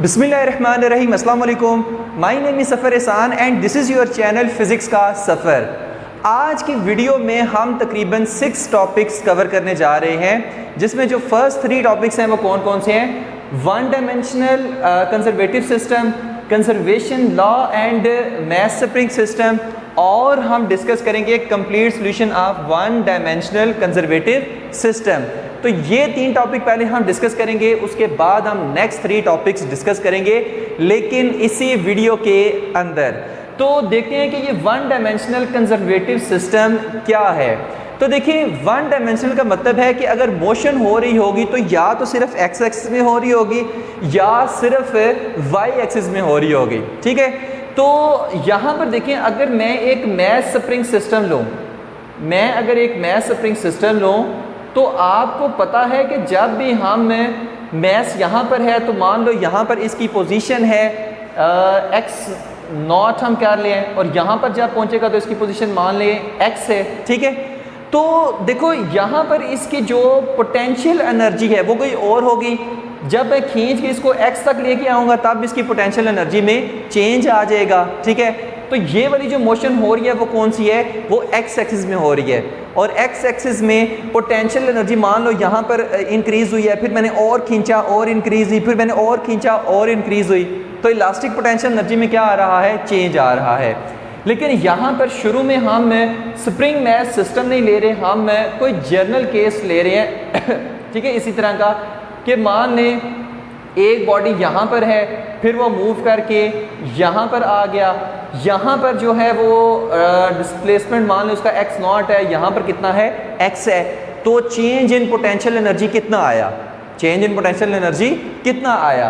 बिस्मिल्लाहिर्रहमानिर्रहीम, अस्सलाम वालेकुम। माय नेम इज़ सफ़र एहसान and this is your channel physics का सफ़र। आज की वीडियो में हम तकरीबन 6 टॉपिक्स कवर करने जा रहे हैं, जिसमें जो फर्स्ट 3 टॉपिक्स हैं वो कौन कौन से हैं? One dimensional conservative system, conservation law and mess spring system, और हम डिस्कस करेंगे complete solution of one dimensional conservative system. तो ये 3 टॉपिक पहले हम डिस्कस करेंगे, उसके बाद हम नेक्स्ट 3 टॉपिक्स डिस्कस करेंगे, लेकिन इसी वीडियो के अंदर। तो देखते हैं कि ये वन डायमेंशनल कंजर्वेटिव सिस्टम क्या है। तो देखिए, वन डायमेंशनल का मतलब है कि अगर मोशन हो रही होगी तो या तो सिर्फ एक्स एक्सिस में हो रही होगी या सिर्फ वाई एक्सिस में हो रही होगी। ठीक है, तो यहाँ पर देखिए, अगर मैं एक मैस स्प्रिंग सिस्टम लूँ, अगर एक मैस स्प्रिंग सिस्टम लूँ, तो आपको पता है कि जब भी हम मैस यहाँ पर है तो मान लो यहाँ पर इसकी पोजीशन है एक्स नॉट हम कर लें, और यहाँ पर जब पहुँचेगा तो इसकी पोजीशन मान लें एक्स है। ठीक है, तो देखो यहाँ पर इसकी जो पोटेंशियल एनर्जी है वो कोई और होगी। जब मैं खींच के इसको एक्स तक लेके आऊँगा तब इसकी पोटेंशियल एनर्जी में चेंज आ जाएगा। ठीक है, तो ये वाली जो मोशन हो रही है वो कौन सी है? वो एक्स एक्सिस में हो रही है, और एक्स एक्सिस में पोटेंशियल एनर्जी मान लो यहाँ पर इंक्रीज़ हुई है, फिर मैंने और खींचा और इंक्रीज़ हुई, फिर मैंने और खींचा और इंक्रीज़ हुई, तो इलास्टिक पोटेंशियल एनर्जी में क्या आ रहा है? चेंज आ रहा है। लेकिन यहाँ पर शुरू में हम स्प्रिंग मैस सिस्टम नहीं ले रहे, हम कोई जर्नल केस ले रहे हैं। ठीक है, इसी तरह का कि मान लें एक बॉडी यहाँ पर है, फिर वो मूव करके यहाँ पर आ गया, यहाँ पर जो है वो डिस्प्लेसमेंट मान लो उसका एक्स नॉट है, यहाँ पर कितना है? एक्स है। तो चेंज इन पोटेंशियल एनर्जी कितना आया? चेंज इन पोटेंशियल एनर्जी कितना आया?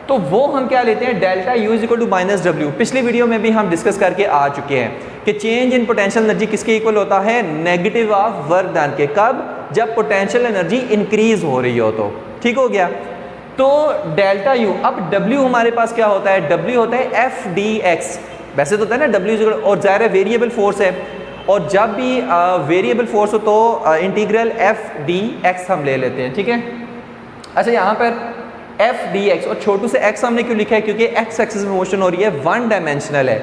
तो वो हम क्या लेते हैं? Delta you is equal to minus W. पिछली वीडियो में भी हम डिस्कस करके आ चुके हैं कि चेंज इन पोटेंशियल एनर्जी किसके इक्वल होता है? नेगेटिव ऑफ वर्क डन के। कब? जब पोटेंशियल एनर्जी इंक्रीज हो रही हो। तो ठीक हो गया। तो डेल्टा यू, अब डब्ल्यू हमारे पास क्या होता है? डब्ल्यू होता है एफ डी एक्स। वैसे तो होता है ना डब्ल्यू, और ज़ाहिर है वेरिएबल फोर्स है, और जब भी वेरिएबल फोर्स हो तो इंटीग्रल एफ डी एक्स हम ले लेते हैं। ठीक है, अच्छा यहाँ पर एफ डी एक्स, और छोटू से एक्स हमने क्यों लिखा है? क्योंकि एक्स एक्सिस में मोशन हो रही है, वन डायमेंशनल है,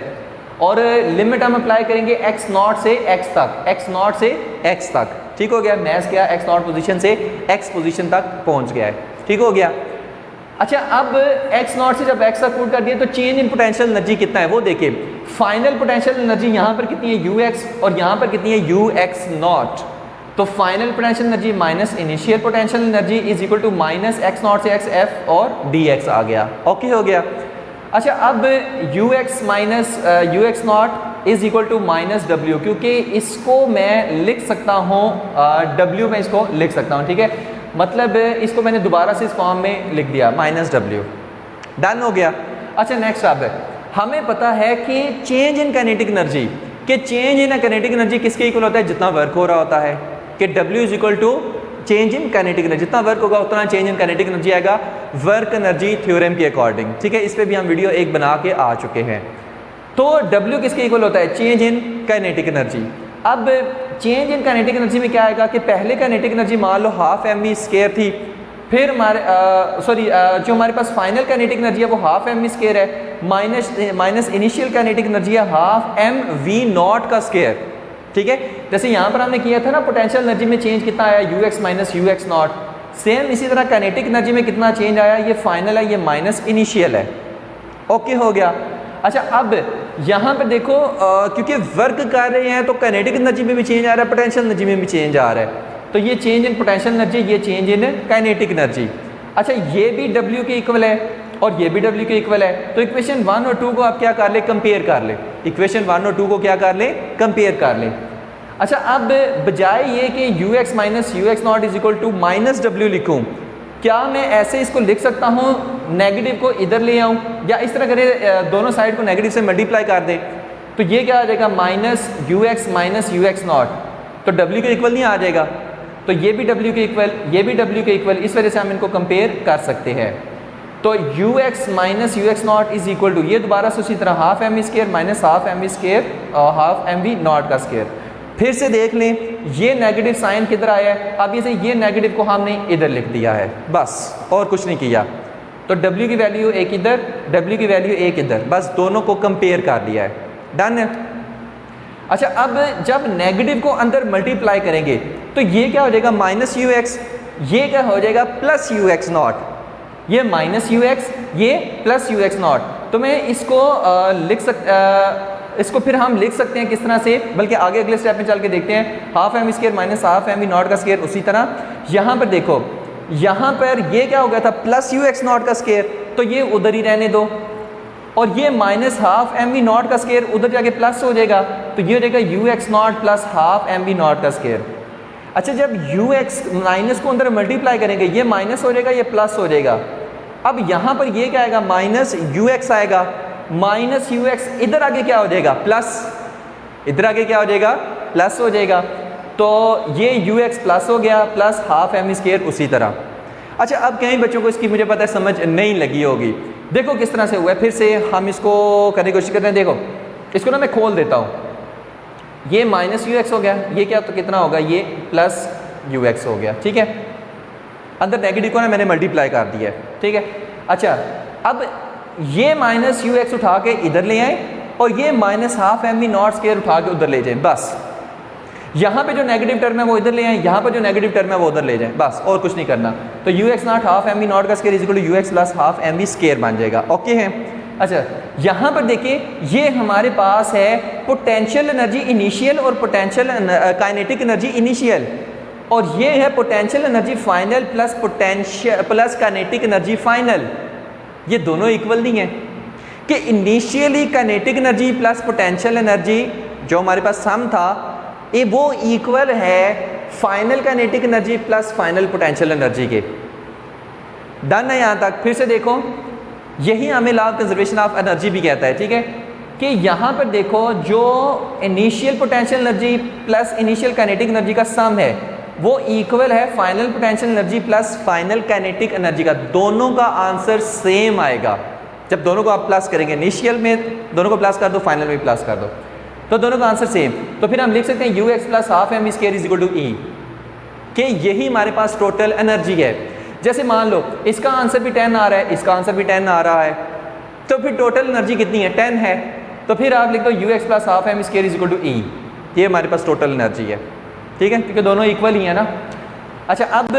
और लिमिट हम अप्लाई करेंगे एक्स नॉट से एक्स तक, एक्स नॉट से एक्स तक। ठीक हो गया, मैस क्या एक्स नॉट पोजीशन से एक्स पोजीशन तक पहुंच गया है। ठीक हो गया। अच्छा, अब एक्स नॉट से जब एक्स तक पुट कर दिया तो चेंज इन पोटेंशियल एनर्जी कितना है वो देखिए। फाइनल पोटेंशियल एनर्जी यहाँ पर कितनी है? यू एक्स, और यहाँ पर कितनी है? U x naught. तो final potential energy minus initial potential energy is equal to minus X not से एक्स एफ और डी एक्स आ गया। ओके हो गया। अच्छा, अब U x minus you x not is equal to minus W, क्योंकि इसको मैं लिख सकता हूँ डब्ल्यू में इसको लिख सकता हूँ। ठीक है, मतलब इसको मैंने दोबारा से इस फॉर्म में लिख दिया माइनस डब्ल्यू। डन हो गया। अच्छा, नेक्स्ट अब हमें पता है कि चेंज इन काइनेटिक एनर्जी, कि चेंज इन काइनेटिक एनर्जी किसके इक्वल होता है? जितना वर्क हो रहा होता है, कि W is equal to change in kinetic energy. जितना वर्क होगा उतना चेंज इन काइनेटिक एनर्जी आएगा, वर्क एनर्जी थ्योरम के अकॉर्डिंग। ठीक है, इस पर भी हम वीडियो एक बना के आ चुके हैं। तो W किसके इक्वल होता है? Change in kinetic energy. अब चेंज इन काइनेटिक एनर्जी में क्या आएगा कि पहले काइनेटिक एनर्जी मान लो हाफ एम वी स्क्वायर थी, फिर हमारे जो हमारे पास फाइनल काइनेटिक एनर्जी है वो हाफ एम वी स्क्वायर है, माइनस इनिशियल काइनेटिक एनर्जी है हाफ एम वी नॉट का स्क्वायर। ठीक है, जैसे यहाँ पर हमने किया था ना, पोटेंशियल एनर्जी में चेंज कितना आया? You x minus you x not. Same इसी तरह काइनेटिक एनर्जी में कितना चेंज आया? ये फाइनल है, ये माइनस इनिशियल है। ओके हो गया। अच्छा, अब यहाँ पर देखो क्योंकि वर्क कर रहे हैं तो काइनेटिक एनर्जी में भी चेंज आ रहा है, पोटेंशियल एनर्जी में भी चेंज आ रहा है। तो ये चेंज इन पोटेंशियल एनर्जी, ये चेंज इन काइनेटिक एनर्जी। अच्छा, ये भी W के इक्वल है और ये भी W के इक्वल है, तो इक्वेशन 1 और 2 को आप क्या कर ले? कंपेयर कर ले। इक्वेशन 1 और 2 को क्या कर ले? कंपेयर कर ले। अच्छा, अब बजाय ये कि U x minus you x not is equal to minus W लिखूँ, क्या मैं ऐसे इसको लिख सकता हूँ? नेगेटिव को इधर ले आऊँ, या इस तरह करें दोनों साइड को नेगेटिव से मल्टीप्लाई कर दें, तो ये क्या आ जाएगा? Minus you x minus you x naught. तो W के इक्वल नहीं आ जाएगा, तो ये भी W के इक्वल, ये भी W के इक्वल। इस वजह से हम इनको कंपेयर कर सकते हैं। तो you x minus you x not is equal to, ये दोबारा से उसी तरह half M V square minus half M V square और हाफ एम वी नॉट का स्क्वायर। फिर से देख लें, ये नेगेटिव साइन किधर आया है? अब ये नेगेटिव को हमने इधर लिख दिया है, बस और कुछ नहीं किया। तो W की वैल्यू एक इधर, W की वैल्यू एक इधर, बस दोनों को कंपेयर कर लिया है, डन है। अच्छा, अब जब नेगेटिव को अंदर मल्टीप्लाई करेंगे तो ये क्या हो जाएगा माइनस यू एक्स, ये क्या हो जाएगा प्लस यू एक्स नॉट, ये माइनस यू एक्स, ये प्लस यू एक्स नॉट। तो मैं इसको इसको फिर हम लिख सकते हैं किस तरह से, बल्कि आगे अगले स्टेप में चल के देखते हैं। Half M square minus half M we not का स्क्वायर, उसी तरह यहाँ पर देखो, यहाँ पर ये क्या हो गया था प्लस यू एक्स नॉट का स्क्वायर, तो ये उधर ही रहने दो, और ये minus half M we not का स्क्वायर उधर जाके प्लस हो जाएगा, तो ये हो जाएगा u x nought plus half M we not का स्क्वायर। अच्छा, जब यू एक्स माइनस को अंदर मल्टीप्लाई करेंगे ये माइनस हो जाएगा, ये प्लस हो जाएगा। अब यहाँ पर ये क्या आएगा माइनस यू एक्स आएगा, माइनस यू एक्स इधर आगे क्या हो जाएगा प्लस, इधर आगे क्या हो जाएगा प्लस हो जाएगा, तो ये यू एक्स प्लस हो गया प्लस हाफ एम स्क्वायर उसी तरह। अच्छा, अब कई बच्चों को इसकी मुझे पता है समझ नहीं लगी होगी, देखो किस तरह से हुआ है, फिर से हम इसको करने की कोशिश करते हैं। देखो इसको ना मैं खोल देता हूँ, ये माइनस यू एक्स हो गया, ये क्या तो कितना होगा ये प्लस यू एक्स हो गया, ठीक है। अंदर नेगेटिव को ना मैंने मल्टीप्लाई कर दिया है, ठीक है। अच्छा, अब ये माइनस यू एक्स उठा के इधर ले आए और ये minus half M we nought square उठा के उधर ले जाए, बस यहाँ पे जो नेगेटिव टर्म है वो इधर ले आए, यहाँ पर जो नेगेटिव टर्म है वो उधर ले जाए, बस और कुछ नहीं करना। तो you x naught half M we not का square is equal to U X plus half M V square बन जाएगा, ओके है। अच्छा, यहाँ पर देखिए ये हमारे पास है पोटेंशियल एनर्जी इनिशियल और पोटेंशियल काइनेटिक एनर्जी इनिशियल, और ये है potential energy final plus potential plus kinetic energy final. ये दोनों इक्वल नहीं है कि initially kinetic energy plus potential energy जो हमारे पास सम था ये वो इक्वल है final kinetic energy plus final potential energy के। डन है यहाँ तक। फिर से देखो, यही हमें law of conservation of energy भी कहता है, ठीक है, कि यहाँ पर देखो जो initial potential energy plus initial kinetic energy का सम है वो इक्वल है final potential energy plus final kinetic energy का। दोनों का आंसर सेम आएगा जब दोनों को आप प्लस करेंगे, इनिशियल में दोनों को प्लस कर दो, फाइनल में प्लस कर दो, तो दोनों का आंसर सेम। तो फिर हम लिख सकते हैं U X plus half M square is equal to E, कि यही हमारे पास टोटल एनर्जी है। जैसे मान लो इसका आंसर भी 10 आ रहा है, इसका आंसर भी 10 आ रहा है, तो फिर टोटल एनर्जी कितनी है 10 है, तो फिर आप लिख दो U X plus half M square is equal to E, ये हमारे पास टोटल एनर्जी है, ठीक है, क्योंकि दोनों इक्वल ही है ना। अच्छा, अब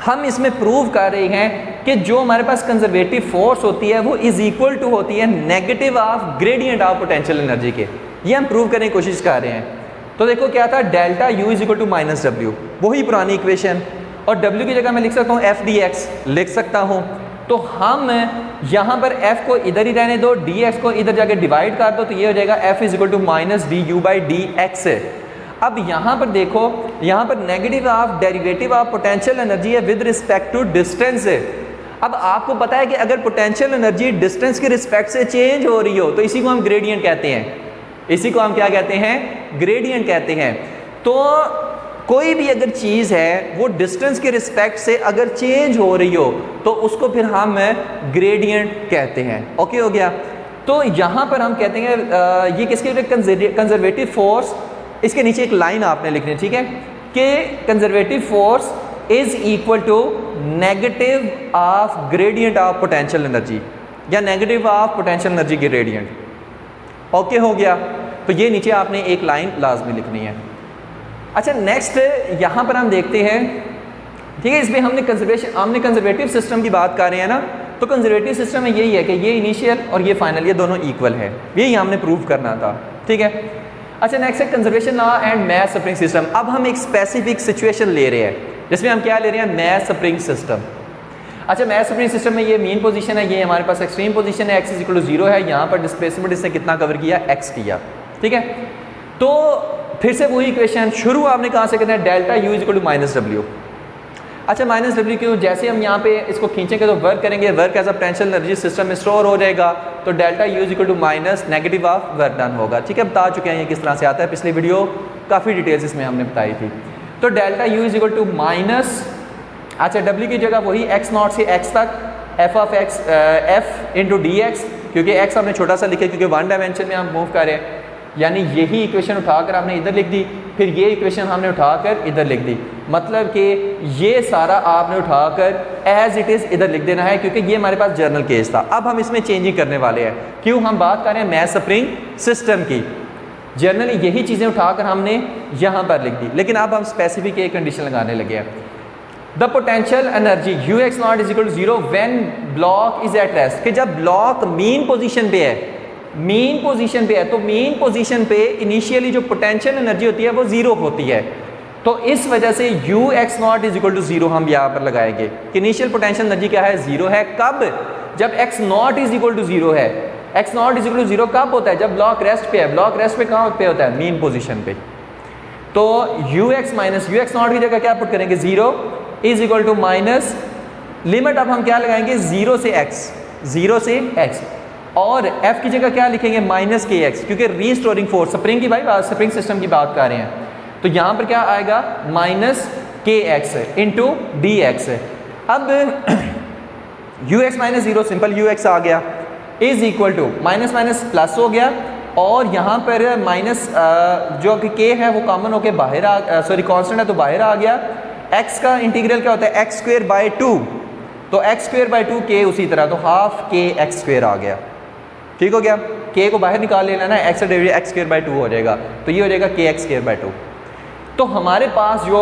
हम इसमें प्रूव कर रहे हैं कि जो हमारे पास कंजर्वेटिव फोर्स होती है वो इज इक्वल टू होती है negative of gradient of potential energy के, ये हम प्रूव करने की कोशिश कर रहे हैं। तो देखो क्या था, delta you is equal to minus डब्ल्यू, वही पुरानी इक्वेशन, और डब्ल्यू की जगह मैं लिख सकता हूँ एफ डी एक्स लिख सकता हूँ। तो हम यहाँ पर एफ को इधर ही रहने दो, डी एक्स को इधर जाके डिवाइड कर दो, तो ये हो जाएगा f is equal to minus D you by D x. अब यहाँ पर देखो, यहाँ पर negative of derivative of potential energy है विद रिस्पेक्ट टू डिस्टेंस। अब आपको पता है कि अगर पोटेंशियल एनर्जी डिस्टेंस के रिस्पेक्ट से चेंज हो रही हो तो इसी को हम ग्रेडियंट कहते हैं, इसी को हम क्या कहते हैं, ग्रेडियंट कहते हैं। तो कोई भी अगर चीज़ है वो डिस्टेंस के रिस्पेक्ट से अगर चेंज हो रही हो तो उसको फिर हम ग्रेडियंट कहते हैं, ओके हो गया। तो यहाँ पर हम कहते हैं ये किसके लिए, कंजर्वेटिव फोर्स, इसके नीचे एक लाइन आपने लिखनी है, ठीक है, कि conservative force is equal to negative of gradient of potential energy या negative of potential energy gradient, okay हो गया। तो ये नीचे आपने एक लाइन लाजमी लिखनी है। अच्छा, नेक्स्ट यहाँ पर हम देखते हैं, ठीक है, इसमें हमने कंजर्वेटिव सिस्टम की बात कर रहे हैं ना, तो कंजर्वेटिव सिस्टम में यही है कि ये इनिशियल और ये फाइनल, ये दोनों इक्वल है, यही हमने प्रूव करना था, ठीक है। अच्छा, नेक्स्ट है conservation law and mess spring system. अब हम एक स्पेसिफिक सिचुएशन ले रहे हैं जिसमें हम क्या ले रहे हैं, मैस स्प्रिंग सिस्टम। अच्छा, मैस स्प्रिंग सिस्टम में ये मेन पोजीशन है, ये हमारे पास एक्सट्रीम पोजीशन है, एक्स इज इक्वल टू 0 है, यहाँ पर डिस्प्लेसमेंट इसने कितना कवर किया, एक्स किया, ठीक है। तो फिर से वही इक्वेशन शुरू आपने कहाँ से करना है, delta you is equal to minus डब्ल्यू। अच्छा, माइनस डब्ल्यू क्यू, जैसे हम यहाँ पे इसको खींचेंगे तो वर्क करेंगे, work as a potential energy system में स्टोर हो जाएगा, तो delta you is equal to minus negative of work done होगा, ठीक है। बता चुके हैं ये किस तरह से आता है, पिछली वीडियो काफ़ी डिटेल्स इसमें हमने बताई थी। तो delta you is equal to minus, अच्छा डब्ल्यू की जगह वही एक्स नॉट से एक्स तक f of x f into D x, क्योंकि एक्स हमने छोटा सा लिखा क्योंकि 1 डायमेंशन में हम मूव कर रहे हैं, यानी यही इक्वेशन उठाकर आपने इधर लिख दी, फिर ये इक्वेशन हमने उठाकर इधर लिख दी। मतलब कि ये सारा आपने उठाकर एज इट इज़ इधर लिख देना है, क्योंकि ये हमारे पास जर्नल केस था। अब हम इसमें चेंजिंग करने वाले हैं। क्यों? हम बात कर रहे हैं मैस स्प्रिंग सिस्टम की। जनरली यही चीज़ें उठाकर हमने यहाँ पर लिख दी, लेकिन अब हम स्पेसिफिक एक कंडीशन लगाने लगे हैं। The potential energy u x not is equal to zero when block is at rest, कि जब ब्लॉक मीन पोजीशन पे है, मीन पोजीशन पे है, तो मीन पोजीशन पे इनिशियली जो पोटेंशियल एनर्जी होती है वो जीरो होती है। तो इस वजह से u x not is equal to zero हम यहाँ पर लगाएंगे कि इनिशियल पोटेंशियल एनर्जी क्या है? जीरो है। कब? जब X not is equal to zero है। X not is equal to zero कब होता है? जब ब्लॉक रेस्ट पे है। ब्लॉक रेस्ट पे कहाँ पे होता है? मीन पोजीशन पे। तो you x minus you x nought की जगह क्या पुट करेंगे? Zero is equal to minus limit. अब हम क्या लगाएंगे? जीरो से एक्स, जीरो से एक्स, और एफ की जगह क्या लिखेंगे? माइनस के एक्स, क्योंकि रीस्टोरिंग फोर्स स्प्रिंग की, भाई स्प्रिंग सिस्टम की बात कर रहे हैं। तो यहाँ पर क्या आएगा? माइनस के एक्स इंटू डी एक्स। अब U x minus zero, simple U X आ गया, is equal to minus minus plus हो गया, और यहाँ पर माइनस जो कि के है वो कॉमन होके बाहर आ, सॉरी कांस्टेंट है तो बाहर आ गया। एक्स का इंटीग्रल क्या होता है? एक्स स्क्वेयर बाय टू, तो एक्स स्क्वेयर बाय टू के उसी तरह, तो हाफ के एक्स स्क्वेयर आ गया। ठीक हो गया? के को बाहर निकाल लेना ना, x derivative x square by two हो जाएगा, तो ये हो जाएगा के एक्स स्क्वेयर बाय टू। तो हमारे पास जो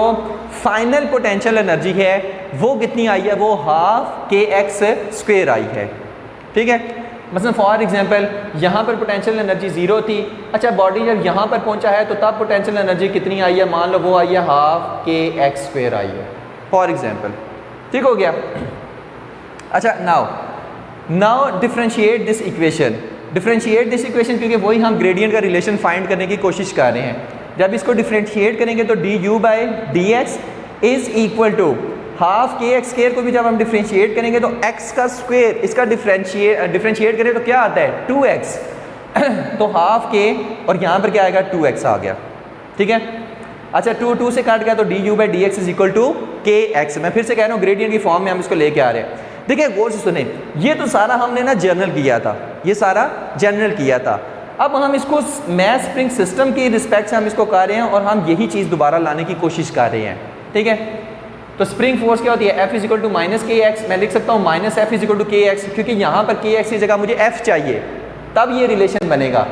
फाइनल पोटेंशियल एनर्जी है वो कितनी आई है? वो हाफ के एक्स स्क्वेयर आई है। ठीक है? मतलब फॉर एग्जांपल यहाँ पर पोटेंशियल एनर्जी जीरो थी। अच्छा, बॉडी जब यहाँ पर पहुँचा है तो तब पोटेंशियल एनर्जी कितनी आई है? मान लो वो आई है हाफ के एक्स स्क्वेयर आई है, फॉर एग्जांपल। ठीक हो गया? अच्छा, now differentiate this equation. Differentiate this equation, क्योंकि वही हम ग्रेडियंट का रिलेशन फाइंड करने की कोशिश कर रहे हैं। जब इसको डिफरेंशिएट करेंगे तो d you by D x is equal to half के एक्स स्क्वेयर को भी जब हम डिफरेंशिएट करेंगे तो एक्स का स्क्वेयर, इसका डिफरेंशिएट करें तो क्या आता है? 2x तो हाफ के, और यहाँ पर क्या आएगा? 2x आ गया। ठीक है? अच्छा, 2 से काट गया तो d you by D x is equal to k x. मैं फिर से कह रहा हूँ ग्रेडियंट की फॉर्म में हम इसको लेके आ रहे हैं। देखिए गौर से सुने, ये तो सारा हमने ना जर्नल किया था, ये सारा जर्नल किया था। अब हम इसको मैस स्प्रिंग सिस्टम की रिस्पेक्ट से हम इसको कर रहे हैं, और हम यही चीज़ दोबारा लाने की कोशिश कर रहे हैं। ठीक है? तो स्प्रिंग फोर्स क्या होती है? F is equal to minus के एक्स। मैं लिख सकता हूँ minus f is equal to k x, क्योंकि यहाँ पर के एक्स की जगह मुझे एफ चाहिए, तब ये रिलेशन बनेगा।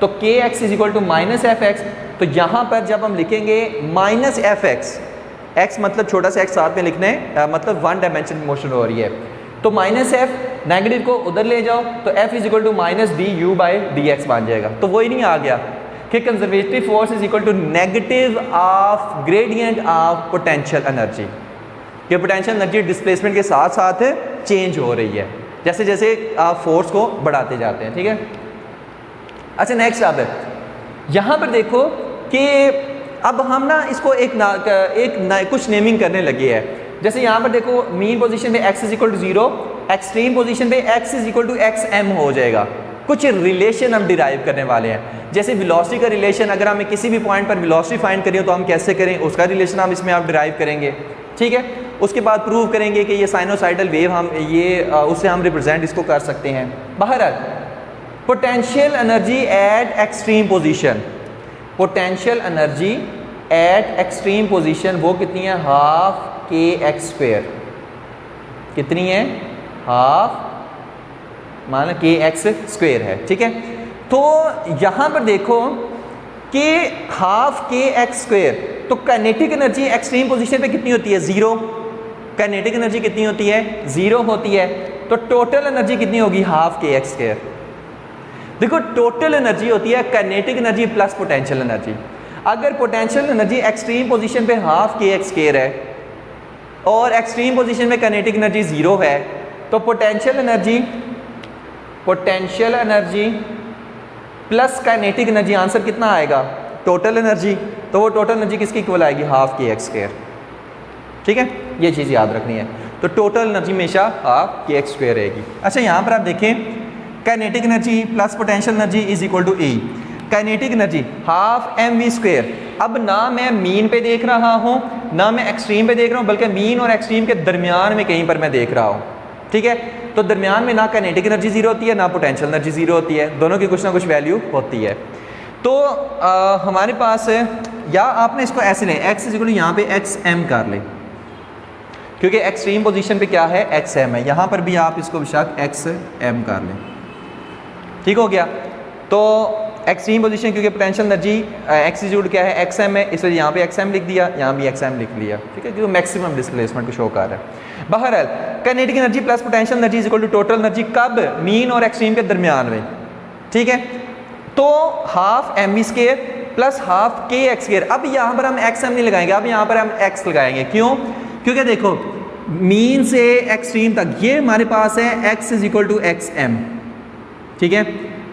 तो k x is equal to minus f x. तो यहाँ पर जब हम लिखेंगे माइनस एफ एक्स, एक्स मतलब छोटा सा एक्स साथ में लिखने, मतलब वन डायमेंशन मोशन हो रही है, तो माइनस एफ, नेगेटिव को उधर ले जाओ तो f is equal to minus D you by D x बन जाएगा। तो वही नहीं आ गया कि conservative force is equal to negative of gradient of potential energy, कि पोटेंशियल एनर्जी डिस्प्लेसमेंट के साथ साथ चेंज हो रही है जैसे जैसे आप फोर्स को बढ़ाते जाते हैं। ठीक है? अच्छा, नेक्स्ट अब यहाँ पर देखो कि अब हम ना इसको कुछ नेमिंग करने लगे हैं। जैसे यहाँ पर देखो मीन पोजीशन पे x is equal to zero, extreme position पे x is equal to x M हो जाएगा। कुछ रिलेशन हम डिराइव करने वाले हैं, जैसे वेलोसिटी का रिलेशन, अगर हमें किसी भी पॉइंट पर वेलोसिटी फाइंड करें तो हम कैसे करें, उसका रिलेशन हम इसमें आप डिराइव करेंगे। ठीक है? उसके बाद प्रूव करेंगे कि ये साइनोसाइडल वेव हम उससे हम रिप्रेजेंट इसको कर सकते हैं। बहरहाल potential energy at extreme position, potential energy at extreme position वो कितनी है? हाफ के एक्स स्क्वेयर। कितनी है? हाफ, मान लो के एक्स स्क्वेयर है। ठीक है? तो यहाँ पर देखो कि हाफ के एक्स स्क्वेयर, तो काइनेटिक एनर्जी एक्सट्रीम पोजीशन पे कितनी होती है? जीरो। काइनेटिक एनर्जी कितनी होती है? जीरो होती है। तो टोटल एनर्जी कितनी होगी? हाफ के एक्स स्क्वेयर। देखो टोटल एनर्जी होती है kinetic energy plus potential energy. अगर पोटेंशियल एनर्जी एक्सट्रीम पोजीशन पे हाफ के एक्स स्क्वेयर है और एक्सट्रीम पोजीशन में काइनेटिक एनर्जी जीरो है, तो potential energy plus kinetic energy, answer कितना आएगा? Total energy. तो वो टोटल एनर्जी किसकी इक्वल आएगी? हाफ के एक्स स्क्वेयर। ठीक है? ये चीज़ याद रखनी है। तो टोटल एनर्जी हमेशा हाफ के एक्स स्क्वेयर रहेगी। अच्छा, यहाँ पर आप देखें kinetic energy plus potential energy is equal to e. Kinetic energy half M v square. अब ना मैं मीन पे देख रहा हूँ ना मैं एक्सट्रीम पे देख रहा हूँ, बल्कि मीन और एक्सट्रीम के दरमियान में कहीं पर मैं देख रहा हूँ। ठीक है? तो दरमियान में ना काइनेटिक एनर्जी जीरो होती है ना पोटेंशियल एनर्जी जीरो होती है, दोनों की कुछ ना कुछ वैल्यू होती है। तो हमारे पास या आपने इसको ऐसे लें, एक्स इज इक्वल टू यहाँ पे एक्स एम कर लें, क्योंकि एक्सट्रीम पोजीशन पे क्या है, एक्स एम है। यहाँ पर भी आप इसको बेशक एक्स एम कर लें, ठीक हो गया। तो एक्सट्रीम पोजीशन क्योंकि potential energy x is equal to क्या है, एक्स एम है, इसलिए यहाँ पे एक्स एम लिख दिया, यहाँ भी एक्स एम लिख लिया, ठीक है, क्योंकि मैक्सिमम डिस्प्लेसमेंट को शो कर रहा है। बहरहाल kinetic energy plus potential energy is equal to total energy कब, मीन और एक्सट्रीम के दरमियान में, ठीक है। तो half M v square plus half के एक्स स्केयर। अब यहाँ पर हम एक्स एम नहीं लगाएंगे, अब यहाँ पर हम एक्स लगाएंगे। क्यों? क्योंकि देखो मीन से एक्सट्रीम तक ये हमारे पास है x is equal to x m, ठीक है,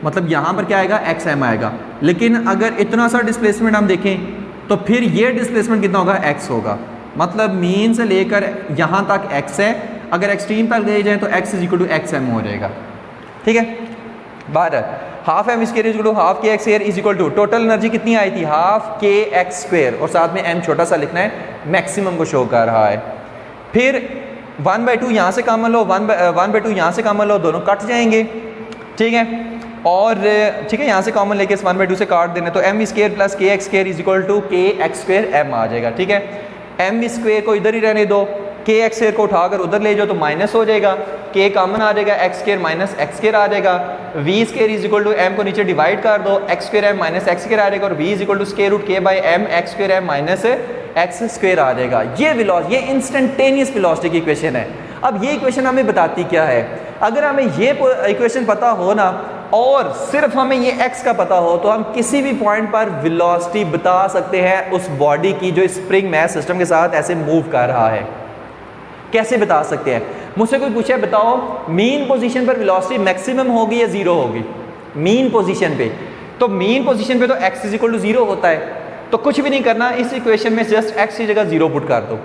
मतलब यहाँ पर क्या आएगा, एक्स एम आएगा। लेकिन अगर इतना सा डिस्प्लेसमेंट हम देखें तो फिर ये डिस्प्लेसमेंट कितना होगा, एक्स होगा, मतलब मीन से लेकर यहाँ तक एक्स है, अगर एक्सट्रीम तक ले जाए तो X is equal to x M हो जाएगा, ठीक है। बाहर half M square is equal to half के x square is equal to total energy कितनी आई थी, हाफ के एक्स स्क्वायर, और साथ में एम छोटा सा लिखना है, मैक्सिमम को शो कर रहा है। फिर 1/2 यहाँ से कॉमन लो, 1/2 यहाँ से कॉमन लो, दोनों कट जाएंगे, ठीक है। और ठीक है, यहाँ से कॉमन लेके इस 1/2 से काट देना, तो m square plus k x square is equal to k x square m आ जाएगा, ठीक है। एम स्क्वायर को इधर ही रहने दो, के एक्स स्क्वायर को उठाकर उधर ले जाओ तो माइनस हो जाएगा, के कॉमन आ जाएगा, X square minus x square आ जाएगा, V square is equal to M को नीचे डिवाइड कर दो, X square M minus x square आ जाएगा, और V is equal to square root K by M X square M minus x square आ जाएगा। ये इंस्टेंटेनियस वेलोसिटी की इक्वेशन है। अब ये इक्वेशन हमें बताती क्या है, अगर हमें ये इक्वेशन पता हो ना और सिर्फ हमें ये x का पता हो तो हम किसी भी पॉइंट पर वेलोसिटी बता सकते हैं उस बॉडी की जो स्प्रिंग मैस सिस्टम के साथ ऐसे मूव कर रहा है। कैसे बता सकते हैं? मुझसे कोई पूछे बताओ मीन पोजीशन पर वेलोसिटी मैक्सिमम होगी या जीरो होगी? मीन पोजीशन पे, तो मीन पोजीशन पे तो x is equal to zero होता है, तो कुछ भी नहीं करना, इस इक्वेशन में जस्ट x की जगह जीरो पुट कर दो।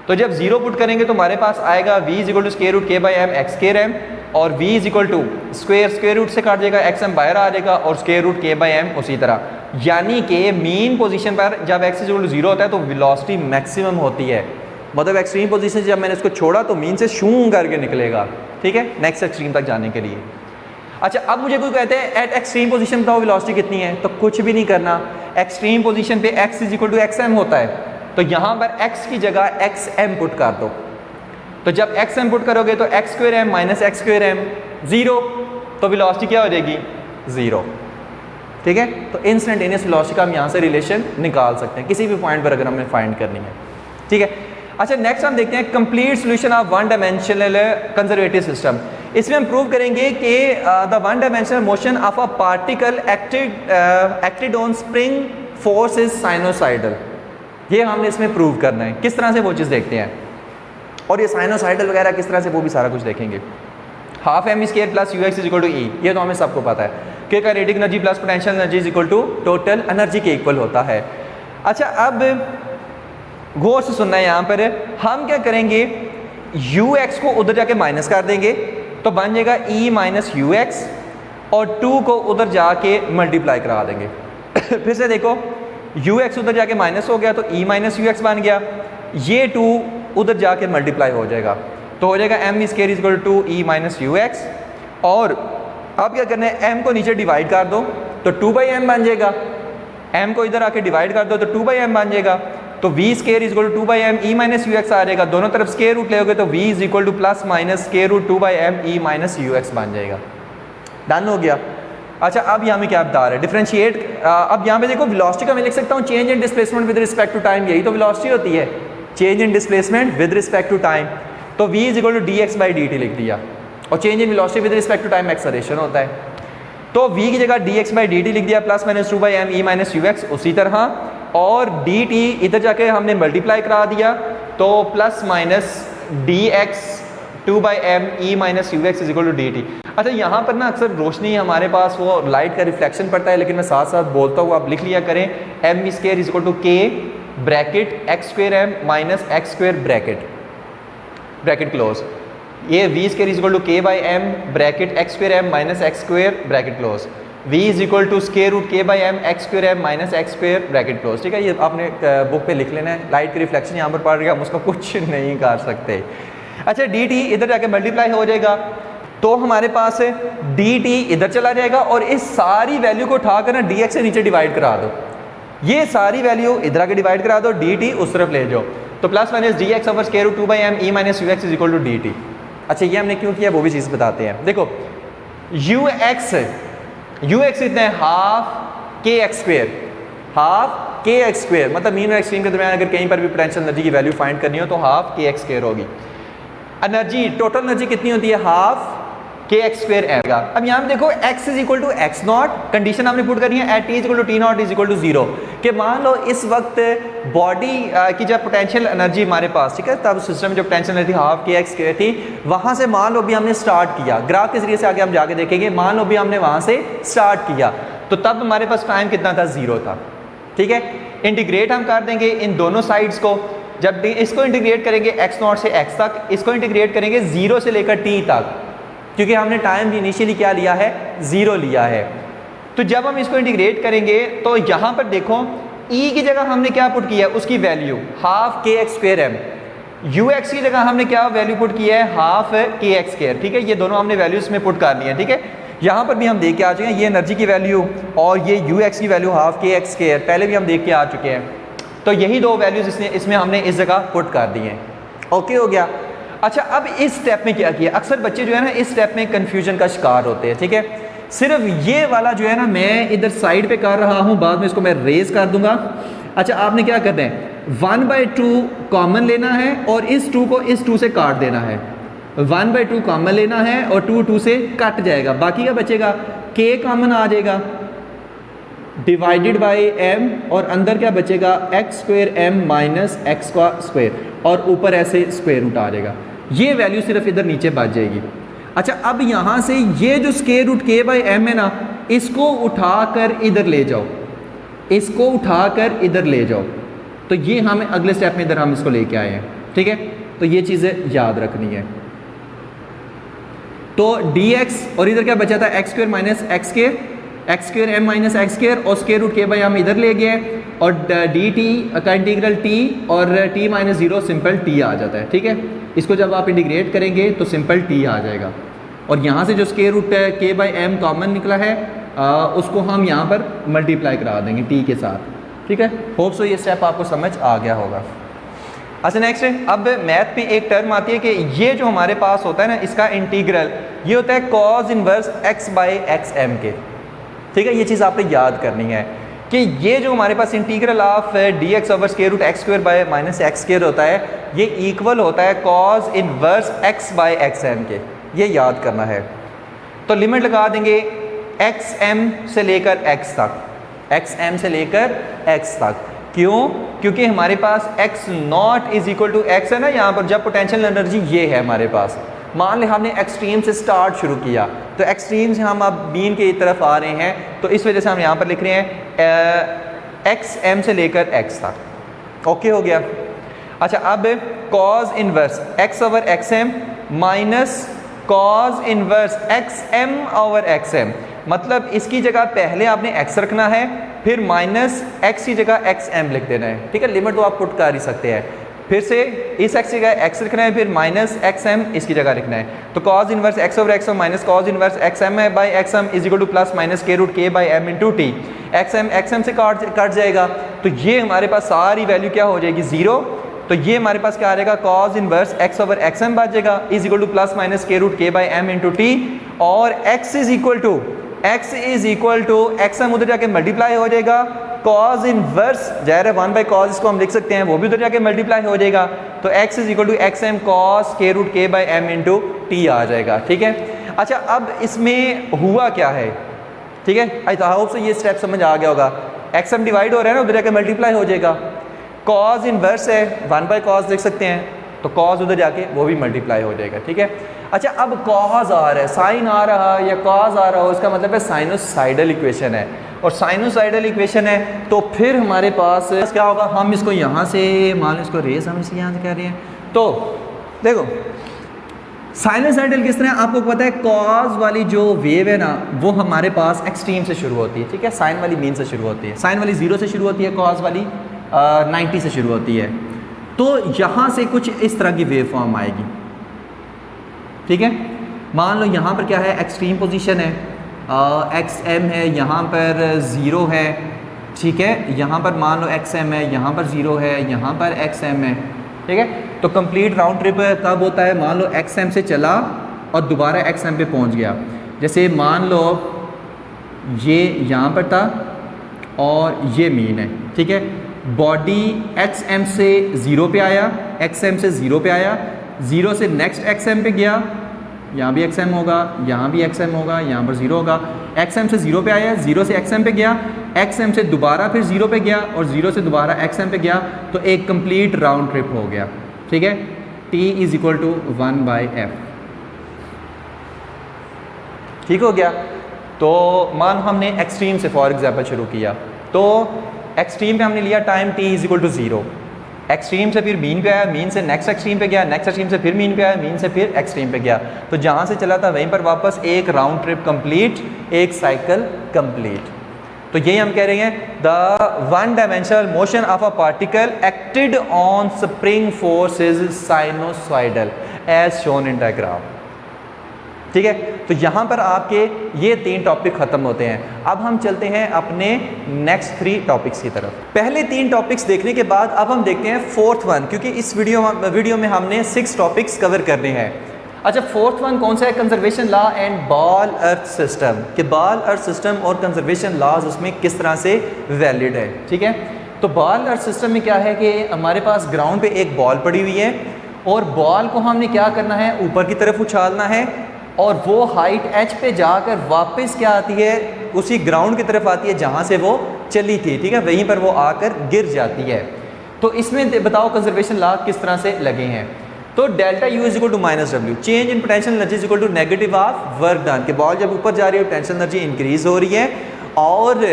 तो जब जीरो पुट करेंगे तो हमारे पास आएगा v is equal to square root K by M X square M, और v is equal to square root से काट जाएगा, एक्स एम बाहर आ जाएगा, और square root K by M उसी तरह। यानी कि मीन पोजीशन पर जब x is equal to zero होता है तो वेलोसिटी मैक्सिमम होती है, मतलब एक्सट्रीम पोजीशन से जब मैंने इसको छोड़ा तो मीन से शूं करके निकलेगा, ठीक है, नेक्स्ट एक्सट्रीम तक जाने के लिए। अच्छा, अब मुझे कोई कहते हैं एट एक्सट्रीम पोजीशन बताओ वेलोसिटी कितनी है, तो कुछ भी नहीं करना, एक्सट्रीम पोजीशन पे x is equal to x m होता है, तो यहाँ पर x की जगह एक्स एम पुट कर दो। तो जब एक्स एम पुट करोगे तो x square M minus x square m zero, तो वेलोसिटी क्या हो जाएगी, जीरो, ठीक है। तो इंस्टेंटेनियस वेलोसिटी का हम यहाँ से रिलेशन निकाल सकते हैं किसी भी पॉइंट पर अगर हमें फाइंड करनी है, ठीक है। अच्छा, नेक्स्ट हम देखते हैं complete solution of one dimensional conservative system. इसमें हम प्रूव करेंगे कि the one dimensional motion of a particle acted on spring force is sinusoidal. ये हमने इसमें प्रूव करना है। किस तरह से वो चीज़ देखते हैं, और ये साइनोसाइडल वगैरह किस तरह से, वो भी सारा कुछ देखेंगे। Half M square plus you x is equal to E, ये तो हमें सबको पता है कि kinetic energy plus potential energy is equal to total energy के इक्वल होता है। अच्छा, अब गौर से सुनना है, यहाँ पर हम क्या करेंगे, यू एक्स को उधर जाके माइनस कर देंगे तो बन जाएगा ई माइनस यू एक्स, और 2 को उधर जाके मल्टीप्लाई करा देंगे। फिर से देखो, यू एक्स उधर जाके माइनस हो गया तो ई माइनस यू एक्स बन गया, ये 2 उधर जाके मल्टीप्लाई हो जाएगा, तो हो जाएगा m square is equal to e minus you x. और अब क्या करना है, एम को नीचे डिवाइड कर दो तो 2/m बन जाएगा, एम को इधर आके डिवाइड कर दो तो 2/m बन जाएगा, तो v square is equal to 2/m E minus you X आ जाएगा। दोनों तरफ स्क्वायर रूट लेोगे तो v is equal to plus minus square root 2/m E minus you X बन जाएगा। डन हो गया। अच्छा, अब यहाँ में क्या बता रहे हैं, डिफरेंशिएट। अब यहाँ पे देखो वेलोसिटी का मैं लिख सकता हूँ change in displacement with respect to time, यही तो वेलोसिटी होती है, change in displacement with respect to time. तो v is equal to d x by d t लिख दिया, और change in velocity with respect to time acceleration होता है, तो v की जगह d x by d t लिख दिया, plus minus 2/m E minus you x उसी तरह, और डी टी इधर जाके हमने मल्टीप्लाई करा दिया तो plus minus d x 2/m E minus you x is equal to d t. अच्छा, यहाँ पर ना अक्सर रोशनी हमारे पास वो लाइट का रिफ्लेक्शन पड़ता है, लेकिन मैं साथ साथ बोलता हूँ, आप लिख लिया करें, M square is equal to K bracket X square M minus x square bracket close, ये V square is equal to K by M bracket X square M minus x square bracket close, v is equal to square root K by M X square M minus x square bracket close, ठीक है। ये आपने book पे लिख लेना है, light की reflection यहाँ पर पड़ रही है, हम उसका कुछ नहीं कर सकते। अच्छा, डी टी इधर जाके मल्टीप्लाई हो जाएगा तो हमारे पास डी टी इधर चला जाएगा, और इस सारी वैल्यू को उठाकर ना डी एक्स से नीचे डिवाइड करा दो ये सारी वैल्यू इधर आके डिवाइड करा दो, डी टी उस तरफ ले जाओ, तो plus minus d x over square root 2/m e minus you x is equal to d t. अच्छा ये हमने क्यों किया वो भी चीज़ बताते हैं। देखो यू एक्स इतना है हाफ के एक्स स्क्वेयर, हाफ के एक्स स्क्वेयर, मतलब मीन और एक्सट्रीम के दरमियान अगर कहीं पर भी पोटेंशियल एनर्जी की वैल्यू फाइंड करनी हो तो हाफ के एक्स स्क्वेयर होगी। एनर्जी टोटल एनर्जी कितनी होती है, हाफ के एक्स स्क्वेयर एम का। अब यहाँ पे देखो x is equal to x nought, condition आपने पुट करनी है at t is equal to t nought is equal to 0 कि मान लो इस वक्त बॉडी की जब पोटेंशियल एनर्जी हमारे पास, ठीक है, तब सिस्टम में जो पोटेंशियल एनर्जी हाफ के एक्स स्क्वेयर थी, वहाँ से मान लो भी हमने स्टार्ट किया, ग्राफ के जरिए से आगे हम जाके देखेंगे, मान लो भी हमने वहाँ से स्टार्ट किया तो तब हमारे पास टाइम कितना था, 0 था। ठीक है, इंटीग्रेट हम कर देंगे इन दोनों साइड्स को, जब इसको इंटीग्रेट करेंगे x नॉट से x तक, इसको इंटीग्रेट करेंगे 0 से लेकर t तक, क्योंकि हमने टाइम इनिशियली क्या लिया है, 0 लिया है। तो जब हम इसको इंटीग्रेट करेंगे तो यहाँ पर देखो e की जगह हमने क्या पुट किया है, उसकी वैल्यू हाफ के x square m, u x की जगह हमने क्या वैल्यू पुट किया है, हाफ के एक्स स्क्वेयर। ठीक है, ये दोनों हमने वैल्यूज में पुट कर लिया। ठीक है, यहाँ पर भी हम देख के आ चुके हैं ये एनर्जी की वैल्यू और ये यू एक्स की वैल्यू हाफ के एक्स स्क्वेयर, पहले भी हम देख के आ चुके हैं। तो यही दो वैल्यूज इसमें हमने इस जगह पुट कर दी हैं। ओके हो गया। अच्छा अब इस स्टेप में क्या किया, अक्सर बच्चे जो है ना इस स्टेप में कन्फ्यूजन का शिकार होते हैं। ठीक है, सिर्फ ये वाला जो है ना मैं इधर साइड पे कर रहा हूँ, बाद में इसको मैं रेज कर दूंगा। अच्छा आपने क्या करना है, 1/2 कॉमन लेना है और इस 2 को इस 2 से काट देना है। 1/2 कॉमन लेना है और 2 से कट जाएगा, बाकी क्या बचेगा, k कॉमन आ जाएगा डिवाइडेड बाई m और अंदर क्या बचेगा, x square m minus x का स्क्वेयर और ऊपर ऐसे स्क्वेयर रूट आ जाएगा। ये वैल्यू सिर्फ इधर नीचे बच जाएगी। अच्छा अब यहाँ से ये जो स्क्वेयर रूट k/m है ना, इसको उठाकर इधर ले जाओ, इसको उठाकर इधर ले जाओ, तो ये हमें अगले स्टेप में इधर हम इसको लेके आए हैं। ठीक है, तो ये चीज़ें याद रखनी है। तो dx और इधर क्या बचा था, x square minus x square, x square m minus x square और स्क्वेयर रूट k बाई हम इधर ले गए और डी टी का इंटीग्रल t और t माइनस 0 सिंपल t आ जाता है। ठीक है, इसको जब आप इंटीग्रेट करेंगे तो सिंपल t आ जाएगा और यहाँ से जो square root k by m common निकला है उसको हम यहाँ पर मल्टीप्लाई करा देंगे t के साथ। ठीक है, होप सो ये स्टेप आपको समझ आ गया होगा। अच्छा नेक्स्ट है, अब मैथ में एक टर्म आती है कि ये जो हमारे पास होता है ना, इसका इंटीग्रल ये होता है cos inverse x by x m के। ठीक है, ये चीज़ आपने याद करनी है कि ये जो हमारे पास integral of d x over square root x square by minus x square होता है, ये इक्वल होता है cos inverse x by x m के। ये याद करना है। तो लिमिट लगा देंगे एक्स एम से लेकर x तक, एक्स एम से लेकर x तक। क्यों? क्योंकि हमारे पास x नॉट इज इक्वल टू एक्स है ना, यहाँ पर जब पोटेंशियल एनर्जी ये है हमारे पास, मान लें हमने एक्सट्रीम से स्टार्ट शुरू किया तो एक्सट्रीम से हम अब मीन की तरफ आ रहे हैं, तो इस वजह से हम यहाँ पर लिख रहे हैं एक्स एम से लेकर x तक। ओके हो गया। अच्छा अब cos inverse x over x m minus cos inverse x m over x m, मतलब इसकी जगह पहले आपने x रखना है, फिर माइनस x की जगह एक्स एम लिख देना है। ठीक है, लिमिट तो आप पुट कर ही सकते हैं। फिर से इस x की जगह x लिखना है, फिर माइनस एक्स एम इसकी जगह लिखना है। तो cos inverse x over x m minus cos inverse x m by x m is equal to plus minus के root k by m into t. X m से कट जाएगा तो ये हमारे पास सारी वैल्यू क्या हो जाएगी, 0। तो ये हमारे पास क्या आ जाएगा, cos inverse x over x m बच जाएगा is equal to plus minus के root k by m into t, और x is equal to x m उधर जाके मल्टीप्लाई हो जाएगा, कॉज इनवर्स जाहिर है 1 बाई कॉज इसको हम लिख सकते हैं, वो भी उधर जाके मल्टीप्लाई हो जाएगा। तो x is equal to x m cos के root k by m into t आ जाएगा। ठीक है, अच्छा अब इसमें हुआ क्या है, ठीक है, आई होप से ये स्टेप समझ आ गया होगा। एक्स एम डिवाइड हो रहा है ना, उधर जाके मल्टीप्लाई हो जाएगा। कॉज इनवर्स है 1 बाई कॉज लिख सकते हैं, तो कॉज उधर जाके वो भी मल्टीप्लाई हो जाएगा। ठीक है, अच्छा अब कॉज आ रहा है, साइन आ रहा है या कॉज आ रहा हो, इसका मतलब है साइनोसाइडल इक्वेशन है, और साइनोसाइडल इक्वेशन है तो फिर हमारे पास क्या होगा, हम इसको यहाँ से मान लो इसको रेस हम इसलिए यहाँ से कह रहे हैं। तो देखो साइनोसाइडल किस तरह, आपको पता है कॉज वाली जो वेव है ना वो हमारे पास एक्सट्रीम से शुरू होती है। ठीक है, साइन वाली मीन से शुरू होती है, साइन वाली 0 से शुरू होती है, कॉज वाली 90 से शुरू होती है। तो यहाँ से कुछ इस तरह की वेव फॉर्म आएगी। ठीक है, मान लो यहाँ पर क्या है, एक्सट्रीम पोजीशन है, एक्स एम है, यहाँ पर 0 है, ठीक है, यहाँ पर मान लो XM है, यहाँ पर 0 है, यहाँ पर XM है, ठीक है। तो कंप्लीट राउंड ट्रिप कब होता है, मान लो XM से चला और दोबारा XM पे पहुँच गया। जैसे मान लो ये यहाँ पर था और ये मीन है, ठीक है। बॉडी XM से 0 पे आया, XM से 0 पे आया, 0 से नेक्स्ट XM पे गया, यहाँ भी XM होगा, यहाँ भी XM होगा, यहाँ पर 0 होगा। XM से 0 पे आया, 0 से XM पे गया, XM से दोबारा फिर 0 पे गया और 0 से दोबारा XM पे गया, तो एक कंप्लीट राउंड ट्रिप हो गया, ठीक है। T is equal to 1/f, ठीक हो गया। तो मान हमने एक्सट्रीम से फॉर एग्जांपल शुरू किया, तो एक्सट्रीम पे हमने लिया time t is equal to 0, extreme से फिर मीन पे आया, मीन से नेक्स्ट एक्सट्रीम पे गया, नेक्स्ट एक्सट्रीम से फिर मीन पे आया, मीन से फिर एक्सट्रीम पे गया। तो जहाँ से चला था वहीं पर वापस एक राउंड ट्रिप कंप्लीट, एक साइकिल कंप्लीट। तो यही हम कह रहे हैं, the one dimensional motion of a particle acted on spring force is sinusoidal as shown in diagram, ठीक है। तो यहाँ पर आपके ये 3 टॉपिक खत्म होते हैं। अब हम चलते हैं अपने नेक्स्ट 3 टॉपिक्स की तरफ। पहले 3 टॉपिक्स देखने के बाद अब हम देखते हैं 4th वन, क्योंकि इस वीडियो में हमने 6 टॉपिक्स कवर करने हैं। अच्छा, 4th वन कौन सा है, conservation law and ball earth system, कि बॉल अर्थ सिस्टम और कंजर्वेशन लॉज उसमें किस तरह से वैलिड है, ठीक है। तो बॉल अर्थ सिस्टम में क्या है कि हमारे पास ग्राउंड पे एक बॉल पड़ी हुई है और बॉल को हमने क्या करना है, ऊपर की तरफ उछालना है और वो हाइट h पे जाकर वापस क्या आती है, उसी ग्राउंड की तरफ आती है जहाँ से वो चली थी, ठीक है, वहीं पर वो आकर गिर जाती है। तो इसमें बताओ कंजर्वेशन लॉ किस तरह से लगे हैं। तो delta U is equal to -W, change in potential energy is equal to negative of work done, कि बॉल जब ऊपर जा रही है पोटेंशियल एनर्जी इंक्रीज हो रही है और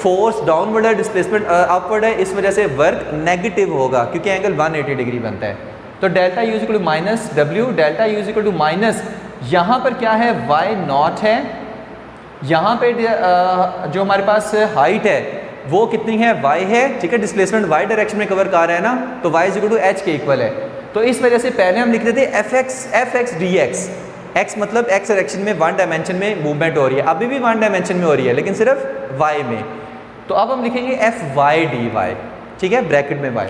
फोर्स डाउनवर्ड है, डिस्प्लेसमेंट अपवर्ड है, इस वजह से वर्क नेगेटिव होगा क्योंकि एंगल 180 डिग्री बनता है। तो delta U is equal to -W, delta U is equal to minus, यहाँ पर क्या है, y0 है, यहाँ पे जो हमारे पास हाइट है वो कितनी है, y है, ठीक है, डिस्प्लेसमेंट y डायरेक्शन में कवर कर रहा है ना, तो y is equal to h के इक्वल है। तो इस वजह से पहले हम लिखते थे fx dx, x मतलब x डायरेक्शन में 1 डायमेंशन में मूवमेंट हो रही है, अभी भी 1 डायमेंशन में हो रही है लेकिन सिर्फ y में। तो अब हम लिखेंगे fy dy, ठीक है, ब्रैकेट में y।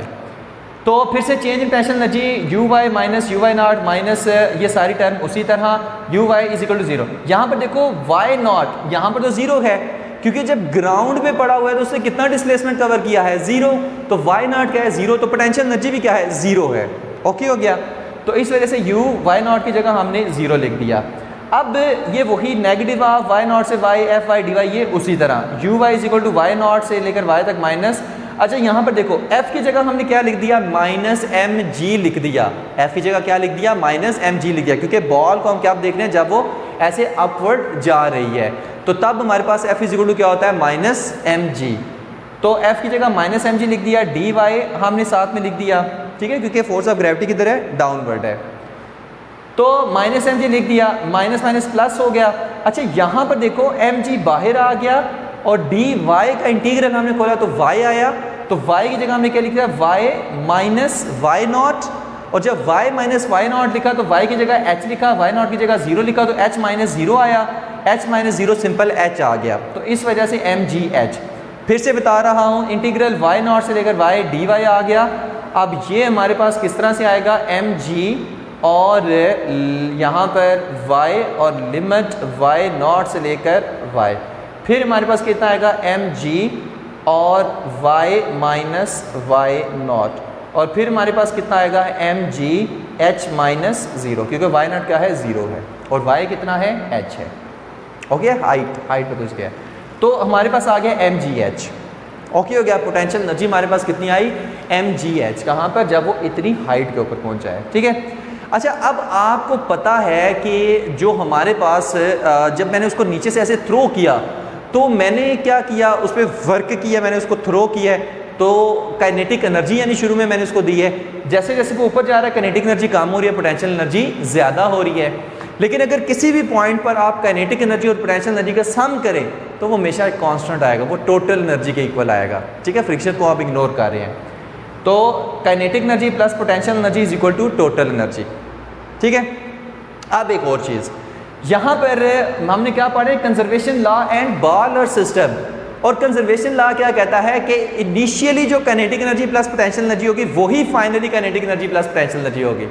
तो फिर से change in potential energy uy minus uy0 minus ये सारी टर्म उसी तरह uy इज इक्वल टू 0। यहाँ पर देखो y0 यहाँ पर तो 0 है क्योंकि जब ग्राउंड पे पड़ा हुआ है तो उसने कितना डिस्प्लेसमेंट कवर किया है, 0। तो y0 क्या है, 0, तो पोटेंशियल एनर्जी भी क्या है, 0 है। ओके हो गया। तो इस वजह से y0 की जगह हमने 0 लिख दिया। अब ये वही नेगेटिव ऑफ y0 से y fy dy, ये उसी तरह uy is equal to y0 से लेकर y तक माइनस। अच्छा, यहाँ पर देखो f की जगह हमने क्या लिख दिया, -mg लिख दिया, f की जगह क्या लिख दिया, -mg लिख दिया, क्योंकि बॉल को हम क्या देख रहे हैं, जब वो ऐसे अपवर्ड जा रही है तो तब हमारे पास f इज इक्वल टू क्या होता है, -mg। तो f की जगह -mg लिख दिया, dy हमने साथ में लिख दिया, ठीक है, क्योंकि फोर्स ऑफ ग्रेविटी की तरह डाउनवर्ड है। तो -mg लिख दिया, माइनस माइनस प्लस हो गया। अच्छा, यहाँ पर देखो mg बाहर आ गया और dy का इंटीग्रल हमने खोला तो y आया, तो y की जगह हमने क्या लिखा, y माइनस y0, और जब y माइनस y0 लिखा तो y की जगह h लिखा, y0 की जगह 0 लिखा तो h माइनस 0 आया, h माइनस 0 सिंपल h आ गया। तो इस वजह से mgh। फिर से बता रहा हूँ, इंटीग्रल y0 से लेकर y dy आ गया। अब ये हमारे पास किस तरह से आएगा, mg और यहाँ पर y और लिमिट y0 से लेकर y, फिर हमारे पास कितना आएगा, mg और y माइनस y0, और फिर हमारे पास कितना आएगा, mg h माइनस 0, क्योंकि y0 क्या है, 0 है और y कितना है, h है। ओके, हाइट पे कुछ गया, तो हमारे पास आ गया mgh। ओके हो गया। पोटेंशियल एनर्जी हमारे पास कितनी आई, mgh, कहाँ पर, जब वो इतनी हाइट के ऊपर पहुँचा है, ठीक है। अच्छा, अब आपको पता है कि जो हमारे पास जब मैंने उसको नीचे से ऐसे थ्रो किया तो मैंने क्या किया, उस पर वर्क किया, मैंने उसको थ्रो किया है, तो काइनेटिक एनर्जी यानी शुरू में मैंने उसको दी है। जैसे जैसे वो ऊपर जा रहा है काइनेटिक एनर्जी कम हो रही है, पोटेंशियल एनर्जी ज़्यादा हो रही है। लेकिन अगर किसी भी पॉइंट पर आप काइनेटिक एनर्जी और पोटेंशियल एनर्जी का सम करें तो वो हमेशा एक कांस्टेंट आएगा, वो टोटल एनर्जी के इक्वल आएगा, ठीक है। फ्रिक्शन को आप इग्नोर कर रहे हैं, तो kinetic energy plus potential energy is equal to total energy, ठीक है। अब एक और चीज़, यहाँ पर हमने क्या पढ़े, conservation law and ball earth system. और कंजर्वेशन लॉ क्या कहता है कि इनिशियली जो kinetic energy plus potential energy होगी वही finally kinetic energy plus potential energy होगी।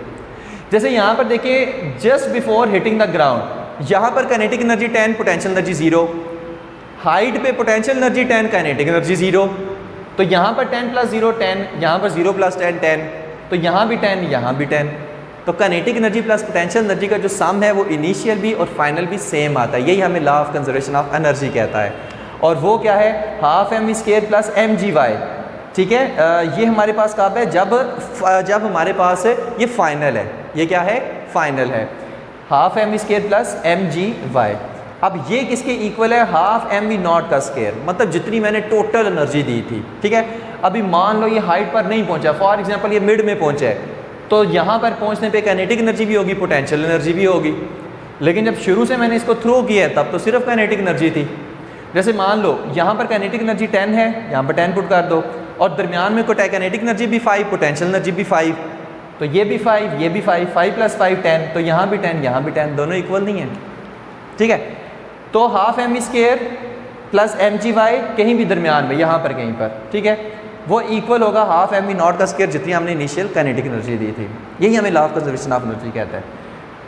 जैसे यहाँ पर देखिए just before hitting the ground, यहाँ पर kinetic energy 10, potential energy 0, height पे पोटेंशियल एनर्जी 10, काइनेटिक एनर्जी 0, तो यहाँ पर 10 + 0 10, यहाँ पर 0 + 10 10, तो यहाँ भी 10, यहाँ भी 10, तो kinetic energy plus potential energy का जो सम है वो इनिशियल भी और फाइनल भी सेम आता है। यही हमें law of conservation of energy कहता है, और वो क्या है, हाफ mv² प्लस mgy। ठीक है, ये हमारे पास कब है, जब हमारे पास ये फाइनल है, ये क्या है, फाइनल है, हाफ mv² प्लस mgy। अब ये किसके इक्वल है, हाफ mv0 का स्क्वायर, मतलब जितनी मैंने टोटल एनर्जी दी थी। ठीक है, अभी मान लो ये हाइट पर नहीं पहुंचा, फॉर एग्जांपल ये मिड में पहुंचा है, तो यहाँ पर पहुंचने पे काइनेटिक एनर्जी भी होगी, पोटेंशियल एनर्जी भी होगी, लेकिन जब शुरू से मैंने इसको थ्रो किया है तब तो सिर्फ काइनेटिक एनर्जी थी। जैसे मान लो यहाँ पर काइनेटिक एनर्जी 10 है, यहाँ पर 10 पुट कर दो, और दरमियान में कोई काइनेटिक एनर्जी भी 5, पोटेंशियल एनर्जी भी 5, तो ये भी 5, ये भी 5, 5 + 5 10, तो यहाँ भी 10, यहाँ भी 10, दोनों इक्वल नहीं है। ठीक है, तो हाफ mv² प्लस mgy कहीं भी दरमियान में, यहाँ पर कहीं पर, ठीक है, वो इक्वल होगा हाफ mv0 का स्क्वायर जितनी हमने इनिशियल काइनेटिक एनर्जी दी थी। यही हमें law of conservation of energy कहता है।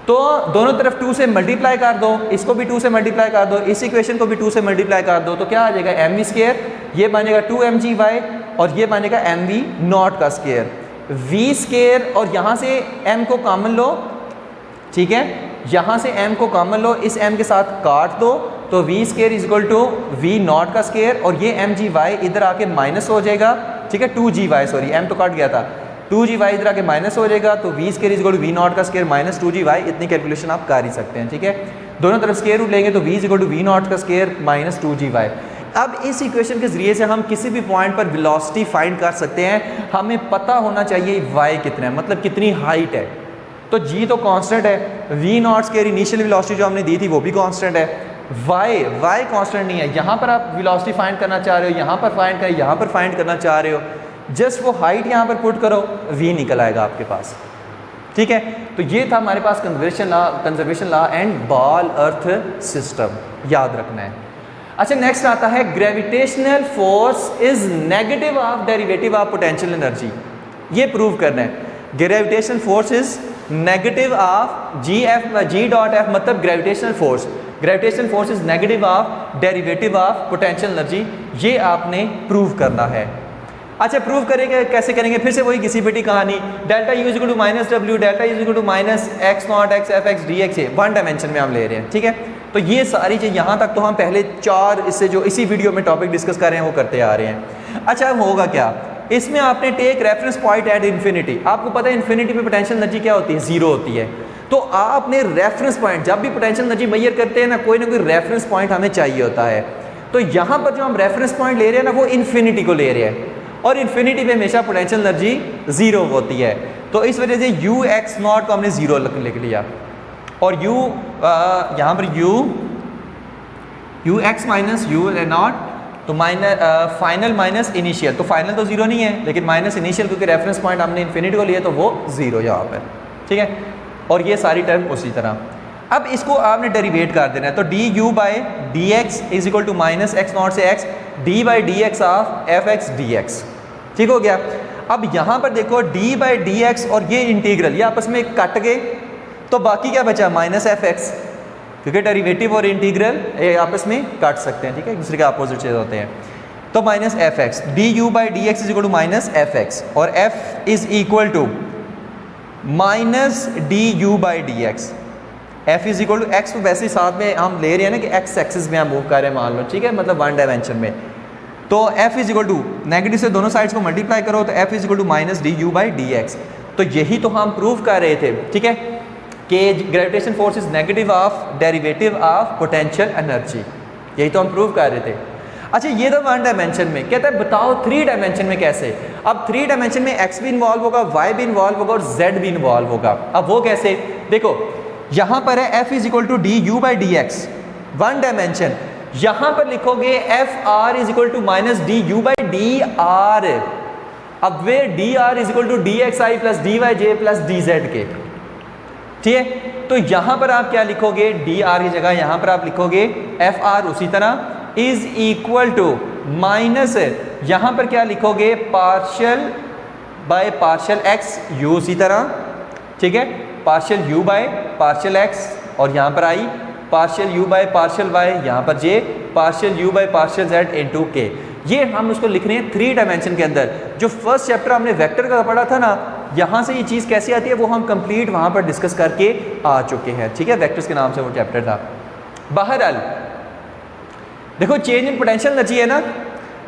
तो दोनों तरफ 2 से मल्टीप्लाई कर दो, इसको भी 2 से मल्टीप्लाई कर दो, इस इक्वेशन को भी 2 से मल्टीप्लाई कर दो, तो क्या आ जाएगा, mv², ये बनेगा 2mgy, और ये बनेगा mv0 का स्क्वायर, v², और यहाँ से m को कॉमन लो। ठीक है, यहाँ से m को कॉमन लो, इस m के साथ काट दो, तो v² = v0 का स्क्वायर, और ये mgy इधर आके माइनस हो जाएगा। ठीक है, 2gy, सॉरी m तो कट गया था, 2gy इधर आके माइनस हो जाएगा, तो v² = v0 का स्क्वायर माइनस 2gy, इतनी कैलकुलेशन आप कर ही सकते हैं। ठीक है, दोनों तरफ स्क्वायर रूट लेंगे तो v = v0 का स्क्वायर माइनस 2gy। अब इस इक्वेशन के ज़रिए से हम किसी भी पॉइंट पर वेलोसिटी फाइंड कर सकते हैं। हमें पता होना चाहिए y कितना है, मतलब कितनी हाइट है, तो g तो कांस्टेंट है, v0² इनिशियल वेलोसिटी जो हमने दी थी वो भी कांस्टेंट है, y कांस्टेंट नहीं है। यहाँ पर आप वेलोसिटी फाइंड करना चाह रहे हो, यहाँ पर फाइंड करें, यहाँ पर फाइंड करना चाह रहे हो, जस्ट वो हाइट यहाँ पर पुट करो, v निकल आएगा आपके पास। ठीक है, तो ये था हमारे पास conservation law and ball earth system, याद रखना है। अच्छा, नेक्स्ट आता है gravitational force is negative of derivative of potential energy. ये प्रूव करना है, gravitational force is negative of g.f, मतलब gravitational force is negative of derivative of potential energy, ये आपने प्रूव करना है। अच्छा, प्रूव करेंगे, कैसे करेंगे, फिर से वही घिसी पिटी कहानी, delta u = -w, delta u = -x0 x f(x) dx, 1 dimension में हम ले रहे हैं। ठीक है, तो ये सारी चीज़ यहाँ तक तो हम पहले 4 इससे जो इसी वीडियो में टॉपिक डिस्कस कर रहे हैं वो करते आ रहे हैं। अच्छा, होगा क्या, इसमें आपने take reference point at infinity, आपको पता है इन्फिनिटी पे पोटेंशियल एनर्जी क्या होती है, 0 होती है, तो आपने रेफरेंस पॉइंट, जब भी पोटेंशियल एनर्जी मेजर करते हैं ना कोई रेफरेंस पॉइंट हमें चाहिए होता है, तो यहाँ पर जो हम रेफरेंस पॉइंट ले रहे हैं ना वो इन्फिनिटी को ले रहे हैं, और इन्फिनिटी पे हमेशा पोटेंशियल एनर्जी 0 होती है, तो इस वजह से ux0 को हमने 0 लिख लिया, और यहाँ पर ux माइनस u0, तो फाइनल माइनस इनिशियल, तो फाइनल तो 0 नहीं है, लेकिन माइनस इनिशियल, क्योंकि रेफरेंस पॉइंट हमने इन्फिनिटी को लिया तो वो 0 यहाँ पर। ठीक है, और ये सारी टर्म उसी तरह। अब इसको आपने डेरिवेट कर देना है, तो du/dx = -x0 से x, d/dx of f(x) dx। ठीक हो गया। अब यहाँ पर देखो d/dx और ये इंटीग्रल, ये आपस में कट गए, तो बाकी क्या बचा, -f(x), क्योंकि डेरिवेटिव और इंटीग्रल आपस में काट सकते हैं। ठीक है, एक दूसरे के अपोजिट चीज़ होते हैं, तो -f(x), du/dx = -f(x), और f is equal to -du/dx, f is equal to x, तो वैसे ही साथ में हम ले रहे हैं ना कि x एक्सिस में हम मूव कर रहे हैं, मान लो। ठीक है, मतलब 1 डायमेंशन में, तो f is equal to negative से दोनों साइड्स को मल्टीप्लाई करो, तो f is equal to -du/dx। तो यही तो हम प्रूव कर रहे थे। ठीक है, कि gravitation force is negative of derivative of potential energy, यही तो हम प्रूव कर रहे थे। अच्छा, ये तो 1 डायमेंशन में, कहता है बताओ 3 डायमेंशन में कैसे। अब 3 डायमेंशन में x भी इन्वॉल्व होगा, y भी इन्वॉल्व होगा, और z भी इन्वॉल्व होगा। अब वो कैसे, देखो यहाँ पर है f is equal to du/dx, 1 dimension, यहाँ पर लिखोगे fr is equal to -du/dr। अब वे dr is equal to dxi plus dyj plus dz k. ठीक है, तो यहाँ पर आप क्या लिखोगे, dr की जगह यहाँ पर आप लिखोगे fr, उसी तरह इज इक्वल टू माइनस यहाँ पर क्या लिखोगे, partial by partial x u, उसी तरह, ठीक है, partial u by partial x, और यहाँ पर i partial u by partial y, यहाँ पर j partial u by partial z into k. ये हम उसको लिख रहे हैं 3 डायमेंशन के अंदर। जो फर्स्ट चैप्टर हमने वेक्टर का पढ़ा था ना, यहाँ से ये चीज़ कैसी आती है वो हम कंप्लीट वहाँ पर डिस्कस करके आ चुके हैं, ठीक है, वेक्टर्स के नाम से वो चैप्टर था। बहरहाल देखो, चेंज इन पोटेंशियल एनर्जी है ना,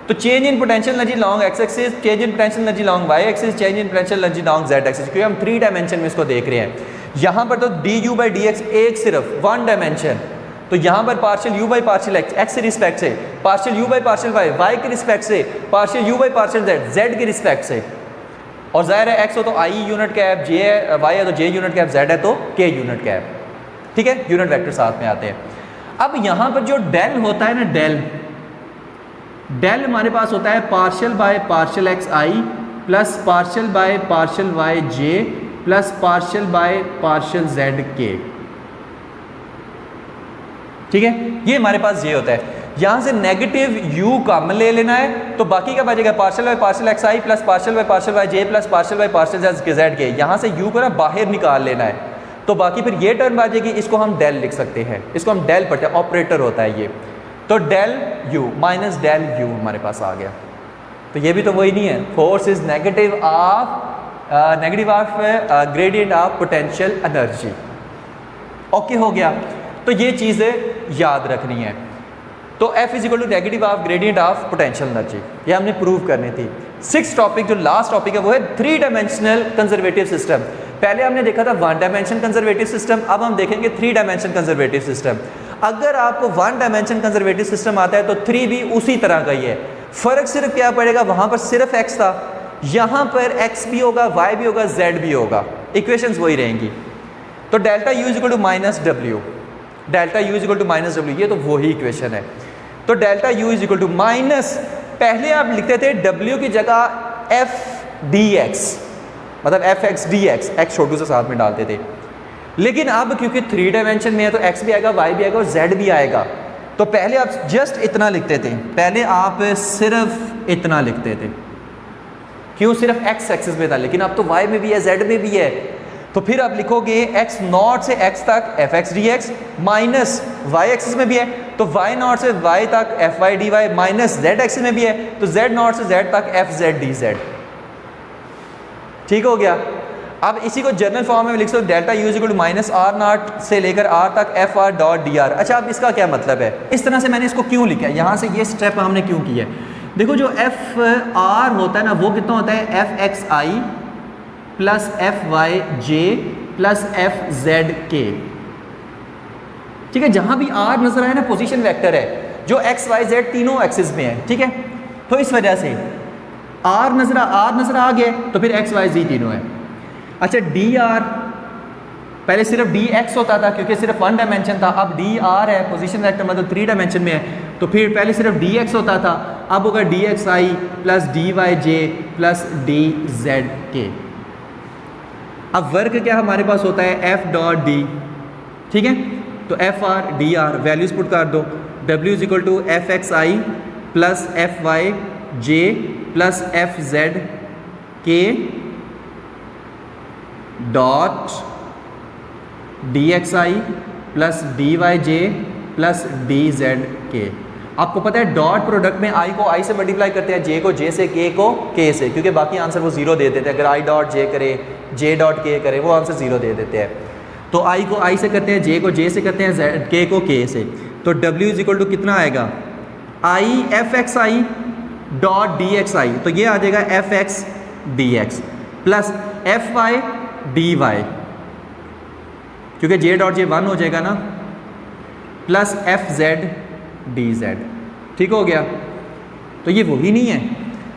तो change in potential energy long x axis, change in potential energy long y axis, change in potential energy long z axis, क्योंकि हम 3 डायमेंशन में इसको देख रहे हैं। यहाँ पर तो d you by D x एक सिर्फ 1 डायमेंशन, तो यहाँ पर partial u by partial x, x के रिस्पेक्ट से, partial u by partial y, y के रिस्पेक्ट से, partial u by partial z, z के रिस्पेक्ट से, और जाहिर है एक्स हो तो आई यूनिट कैप, जे है वाई है तो जे यूनिट कैप, जेड है तो के यूनिट कैप, ठीक है, यूनिट वेक्टर साथ में आते हैं। अब यहाँ पर जो डेल होता है ना, डेल हमारे पास होता है partial by partial X I plus partial by partial Y J plus partial by partial Z K, ठीक है, ये हमारे पास ये होता है। यहाँ से नेगेटिव u कॉमन ले लेना है, तो बाकी का बचेगा partial by partial X I plus partial by partial Y J plus partial by partial Z K. यहाँ से u को ना बाहर निकाल लेना है, तो बाकी फिर ये टर्म आ जाएगी, इसको हम डेल लिख सकते हैं, इसको हम डेल पढ़ते हैं, ऑपरेटर होता है ये, तो del u minus del u हमारे पास आ गया। तो ये भी तो वही नहीं है, force is negative of gradient of potential energy. Okay हो गया, तो ये चीज़ें याद रखनी है। तो F is equal to negative of gradient of potential energy, ये हमने प्रूव करनी थी। 6th टॉपिक जो लास्ट टॉपिक है वो है 3 डायमेंशनल कंजर्वेटिव सिस्टम। पहले हमने देखा था 1 डायमेंशन कंजर्वेटिव सिस्टम, अब हम देखेंगे 3 डायमेंशन कंजर्वेटिव सिस्टम। अगर आपको 1 डायमेंशन कंजर्वेटिव सिस्टम आता है तो 3 भी उसी तरह का ही है। फ़र्क सिर्फ क्या पड़ेगा, वहाँ पर सिर्फ x था, यहाँ पर x भी होगा, y भी होगा, z भी होगा, इक्वेशंस वही रहेंगी। तो delta u is equal to minus W, delta u is equal to minus W, ये तो वही इक्वेशन है। तो delta u is equal to minus, पहले आप लिखते थे w की जगह f dx, मतलब f x D x, x छोटू से साथ में डालते थे, लेकिन अब क्योंकि 3 डायमेंशन में है तो x भी आएगा, y भी आएगा और z भी आएगा। तो पहले आप जस्ट इतना लिखते थे, पहले आप सिर्फ इतना लिखते थे, क्यों, सिर्फ x एक्सिस में था, लेकिन अब तो y में भी है, z में भी है। तो फिर आप लिखोगे x नॉट से x तक F x D X minus y axis में भी है, तो y नॉट से y तक F Y D Y minus z axis में भी है, तो z नॉट से z तक एफ जेड डी जेड। ठीक हो गया। अब इसी को जनरल फॉर्म में लिख सकते हो, delta you is equal to minus R nought से लेकर आर तक F R dot D R. अच्छा, अब इसका क्या मतलब है, इस तरह से मैंने इसको क्यों लिखा है, यहाँ से ये स्टेप हमने क्यों किया है। देखो जो एफ आर होता है ना, वो कितना होता है, F x I plus F Y J plus F Z K. ठीक है, जहाँ भी आर नजर आए ना, पोजीशन वेक्टर है जो एक्स वाई जेड तीनों एक्सिस में है। ठीक है, तो इस वजह से आर नजर आ गए, तो फिर एक्स वाई जी तीनों है। अच्छा, डी आर पहले सिर्फ डी एक्स होता था क्योंकि सिर्फ 1 डायमेंशन था, अब डी आर है, पोजीशन वेक्टर मतलब 3 डायमेंशन में है, तो फिर पहले सिर्फ डी एक्स होता था, अब होगा D x I plus D Y J plus D Z के। अब वर्क क्या हमारे पास होता है, एफ डॉट डी। ठीक है, तो F R D R values put कर दो, W is equal to F x I plus F Y J plus F Z K dot D x I plus D Y J plus D Z K. आपको पता है dot product में आई को आई से multiply करते हैं, जे को जे से, के को के से, क्योंकि बाकी आंसर वो जीरो दे देते हैं। अगर आई डॉट जे करे, जे डॉट के करे, वो आंसर जीरो दे देते हैं। तो आई को आई से करते हैं, जे को जे से करते हैं, जेड के को के से। तो डब्ल्यू इज इक्वल टू कितना आएगा, i f x i dot D x i, तो ये आ जाएगा f x D x plus F Y D y, क्योंकि जे डॉट जे 1 हो जाएगा ना, plus F Z D Z. ठीक हो गया। तो ये वही नहीं है,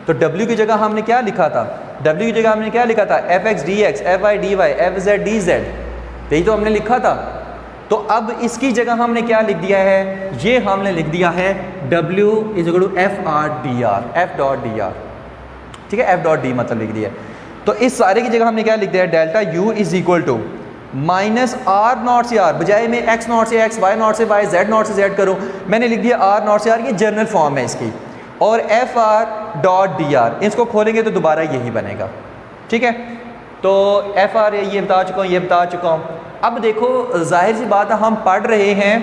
तो W की जगह हमने क्या लिखा था, W की जगह हमने क्या लिखा था, F x D X F Y D Y F Z D Z, यही तो हमने लिखा था। तो अब इसकी जगह हमने क्या लिख दिया है, ये हमने लिख दिया है W is equal to F R D R, F dot D R. ठीक है, एफ डॉट डी मतलब लिख दिया। तो इस सारे की जगह हमने क्या लिख दिया है, delta U is equal to minus R nought से आर, बजाय में एक्स नॉट से एक्स, वाई नॉट से वाई, जेड नॉट से जेड करूँ, मैंने लिख दिया आर नॉट से आर। ये जनरल फॉर्म है इसकी, और F R dot D R, इसको खोलेंगे तो दोबारा यही बनेगा। ठीक है, तो एफ आर ये बता चुका हूँ, ये बता चुका हूँ। अब देखो जाहिर सी बात है, हम पढ़ रहे हैं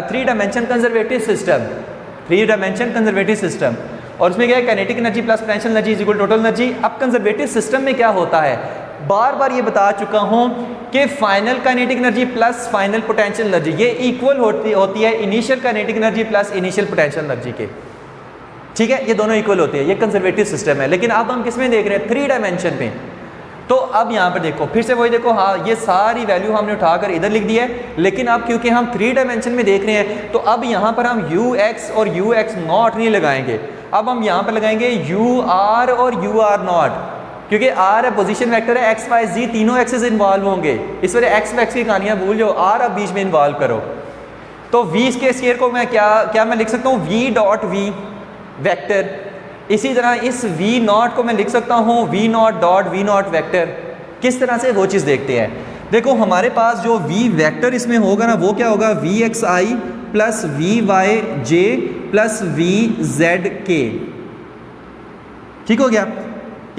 3 dimension conservative system, 3 dimension conservative system, और उसमें क्या है, kinetic energy plus potential energy is equal total energy. अब कंजर्वेटिव सिस्टम में क्या होता है, बार बार ये बता चुका हूँ कि final kinetic energy plus final potential energy ये इक्वल होती है initial kinetic energy plus initial potential energy के। ठीक है, ये दोनों इक्वल होती है, ये कंजर्वेटिव सिस्टम है। लेकिन अब हम किस में देख रहे हैं, 3 डायमेंशन में। तो अब यहाँ पर देखो, फिर से वही देखो, हाँ ये सारी वैल्यू हमने उठाकर इधर लिख दी है, लेकिन अब क्योंकि हम 3 डायमेंशन में देख रहे हैं तो अब यहाँ पर हम यू एक्स और यू एक्स नॉट नहीं लगाएंगे, अब हम यहाँ पर लगाएंगे यू आर और यू आर नॉट, क्योंकि आर है पोजीशन वेक्टर है, एक्स वाई जी तीनों एक्सेस इन्वॉल्व होंगे, इस वजह एक्स वैक्स की कहानियाँ भूल जाओ, आर अब बीच में इन्वॉल्व करो। तो वी के स्केयर को मैं क्या मैं लिख सकता हूँ, वी डॉट वी वेक्टर। इसी तरह इस v नॉट को मैं लिख सकता हूँ v not dot v not vector. किस तरह से वो चीज़ देखते हैं, देखो हमारे पास जो v वेक्टर इसमें होगा ना, वो क्या होगा, V X I plus we Y J plus we Z K. ठीक हो गया।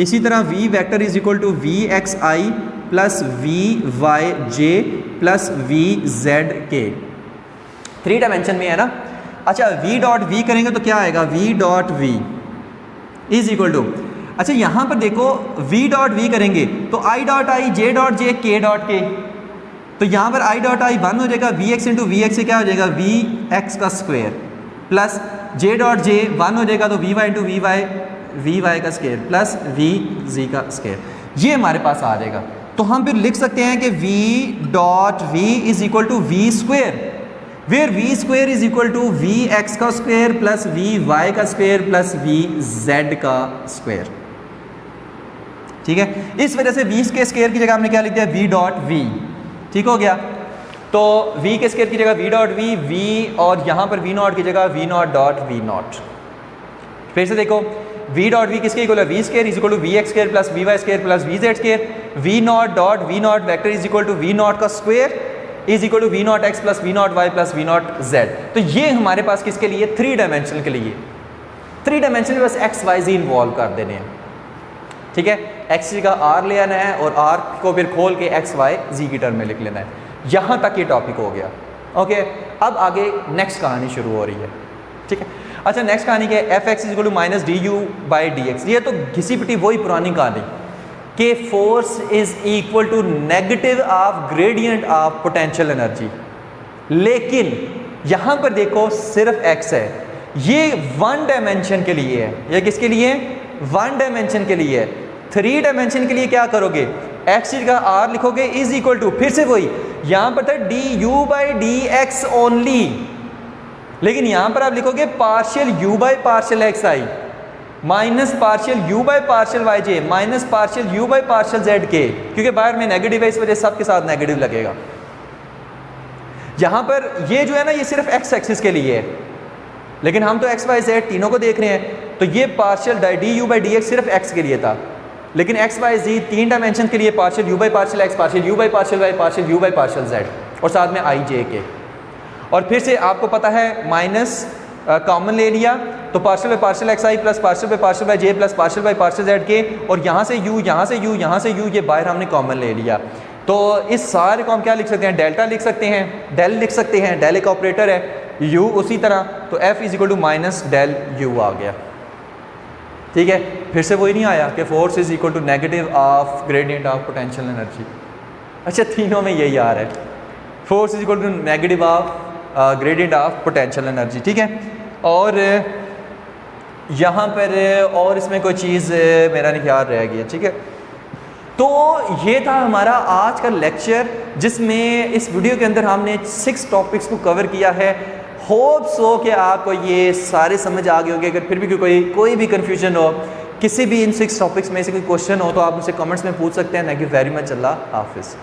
इसी तरह v vector is equal to we X I plus we Y J plus we Z K. 3 dimension में है ना। अच्छा, v डॉट v करेंगे तो क्या आएगा, v dot v is equal to, अच्छा यहाँ पर देखो v डॉट v करेंगे तो i dot i, j dot j, k dot k। तो यहाँ पर i डॉट i 1 हो जाएगा, V X into V X से क्या हो जाएगा, वी एक्स का square, plus j dot j 1 हो जाएगा तो V Y into V Y का स्क्वायर प्लस वी जी का स्क्वायर, ये हमारे पास आ जाएगा। तो हम फिर लिख सकते हैं कि v dot v is equal to V square, where V square is equal to we X का स्क्वायर प्लस वी वाई का स्क्वायर प्लस वी जेड का स्क्वायर। ठीक है, इस वजह से वी के स्क्वायर की जगह हमने क्या लिख दिया, वी डॉट वी। ठीक हो गया। तो वी के स्क्वायर की जगह वी डॉट वी, और यहाँ पर वी नॉट की जगह v naught dot v naught. फिर से देखो, वी डॉट वी किसके इक्वल है, v square is equal to we x square plus we y square plus we z square. V naught dot v naught vector is equal to v not का square is equal to v naught x plus v naught y plus v naught z. तो ये हमारे पास किसके लिए, 3 dimension के लिए। 3 dimension में बस एक्स वाई जी इन्वॉल्व कर देने हैं। ठीक है, एक्स जी का आर ले आना है और आर को फिर खोल के एक्स वाई जी की टर्म में लिख लेना है। यहाँ तक ये टॉपिक हो गया। ओके, अब आगे नेक्स्ट कहानी शुरू हो रही है। ठीक है, अच्छा नेक्स्ट कहानी क्या है, F X is equal to minus D you by D X. ये तो घिसी पिटी वही पुरानी कहानी कि force is equal to negative of gradient of potential energy. लेकिन यहां पर देखो सिर्फ x है, ये 1 डायमेंशन के लिए है। ये किसके लिए, 1 डायमेंशन के लिए है। 3 डायमेंशन के लिए क्या करोगे, x का r लिखोगे इज इक्वल टू, फिर से वही यहां पर था D you by D X only, लेकिन यहां पर आप लिखोगे partial u by partial X I minus partial u by partial Y J minus partial u by partial Z K, क्योंकि बाहर में नेगेटिव है इस वजह से सबके साथ नेगेटिव लगेगा। यहां पर ये जो है ना, ये सिर्फ x एक्सिस के लिए है, लेकिन हम तो x y z तीनों को देख रहे हैं। तो ये partial D you by D x सिर्फ x के लिए था, लेकिन x y z 3 डायमेंशन के लिए partial u by partial x, partial u by partial y, partial u by partial z, और साथ में i j के। और फिर से आपको पता है माइनस कॉमन ले लिया तो partial by partial X I plus partial by partial by J plus partial by partial Z के, और यहाँ से u, यहाँ से u, यहाँ से u, ये बाहर हमने कॉमन ले लिया। तो इस सारे को हम क्या लिख सकते हैं, डेल्टा लिख सकते हैं, डेल लिख सकते हैं, डेल एक ऑपरेटर है, u उसी तरह, तो f is equal to minus del u आ गया। ठीक है, फिर से वही नहीं आया कि force is equal to negative of gradient of potential energy. अच्छा, तीनों में यही आ रहा है, force is equal to negative of gradient of potential energy. ठीक है, और यहाँ पर और इसमें कोई चीज़ मेरा नहीं ख्याल रह गया। ठीक है, तो ये था हमारा आज का लेक्चर, जिसमें इस वीडियो के अंदर हमने 6 टॉपिक्स को कवर किया है। होप सो कि आपको ये सारे समझ आ गए होंगे। अगर फिर भी कोई भी कन्फ्यूजन हो, किसी भी इन 6 टॉपिक्स में से कोई क्वेश्चन हो, तो आप मुझसे कमेंट्स में पूछ सकते हैं। Thank you very much. अल्लाह हाफिज़।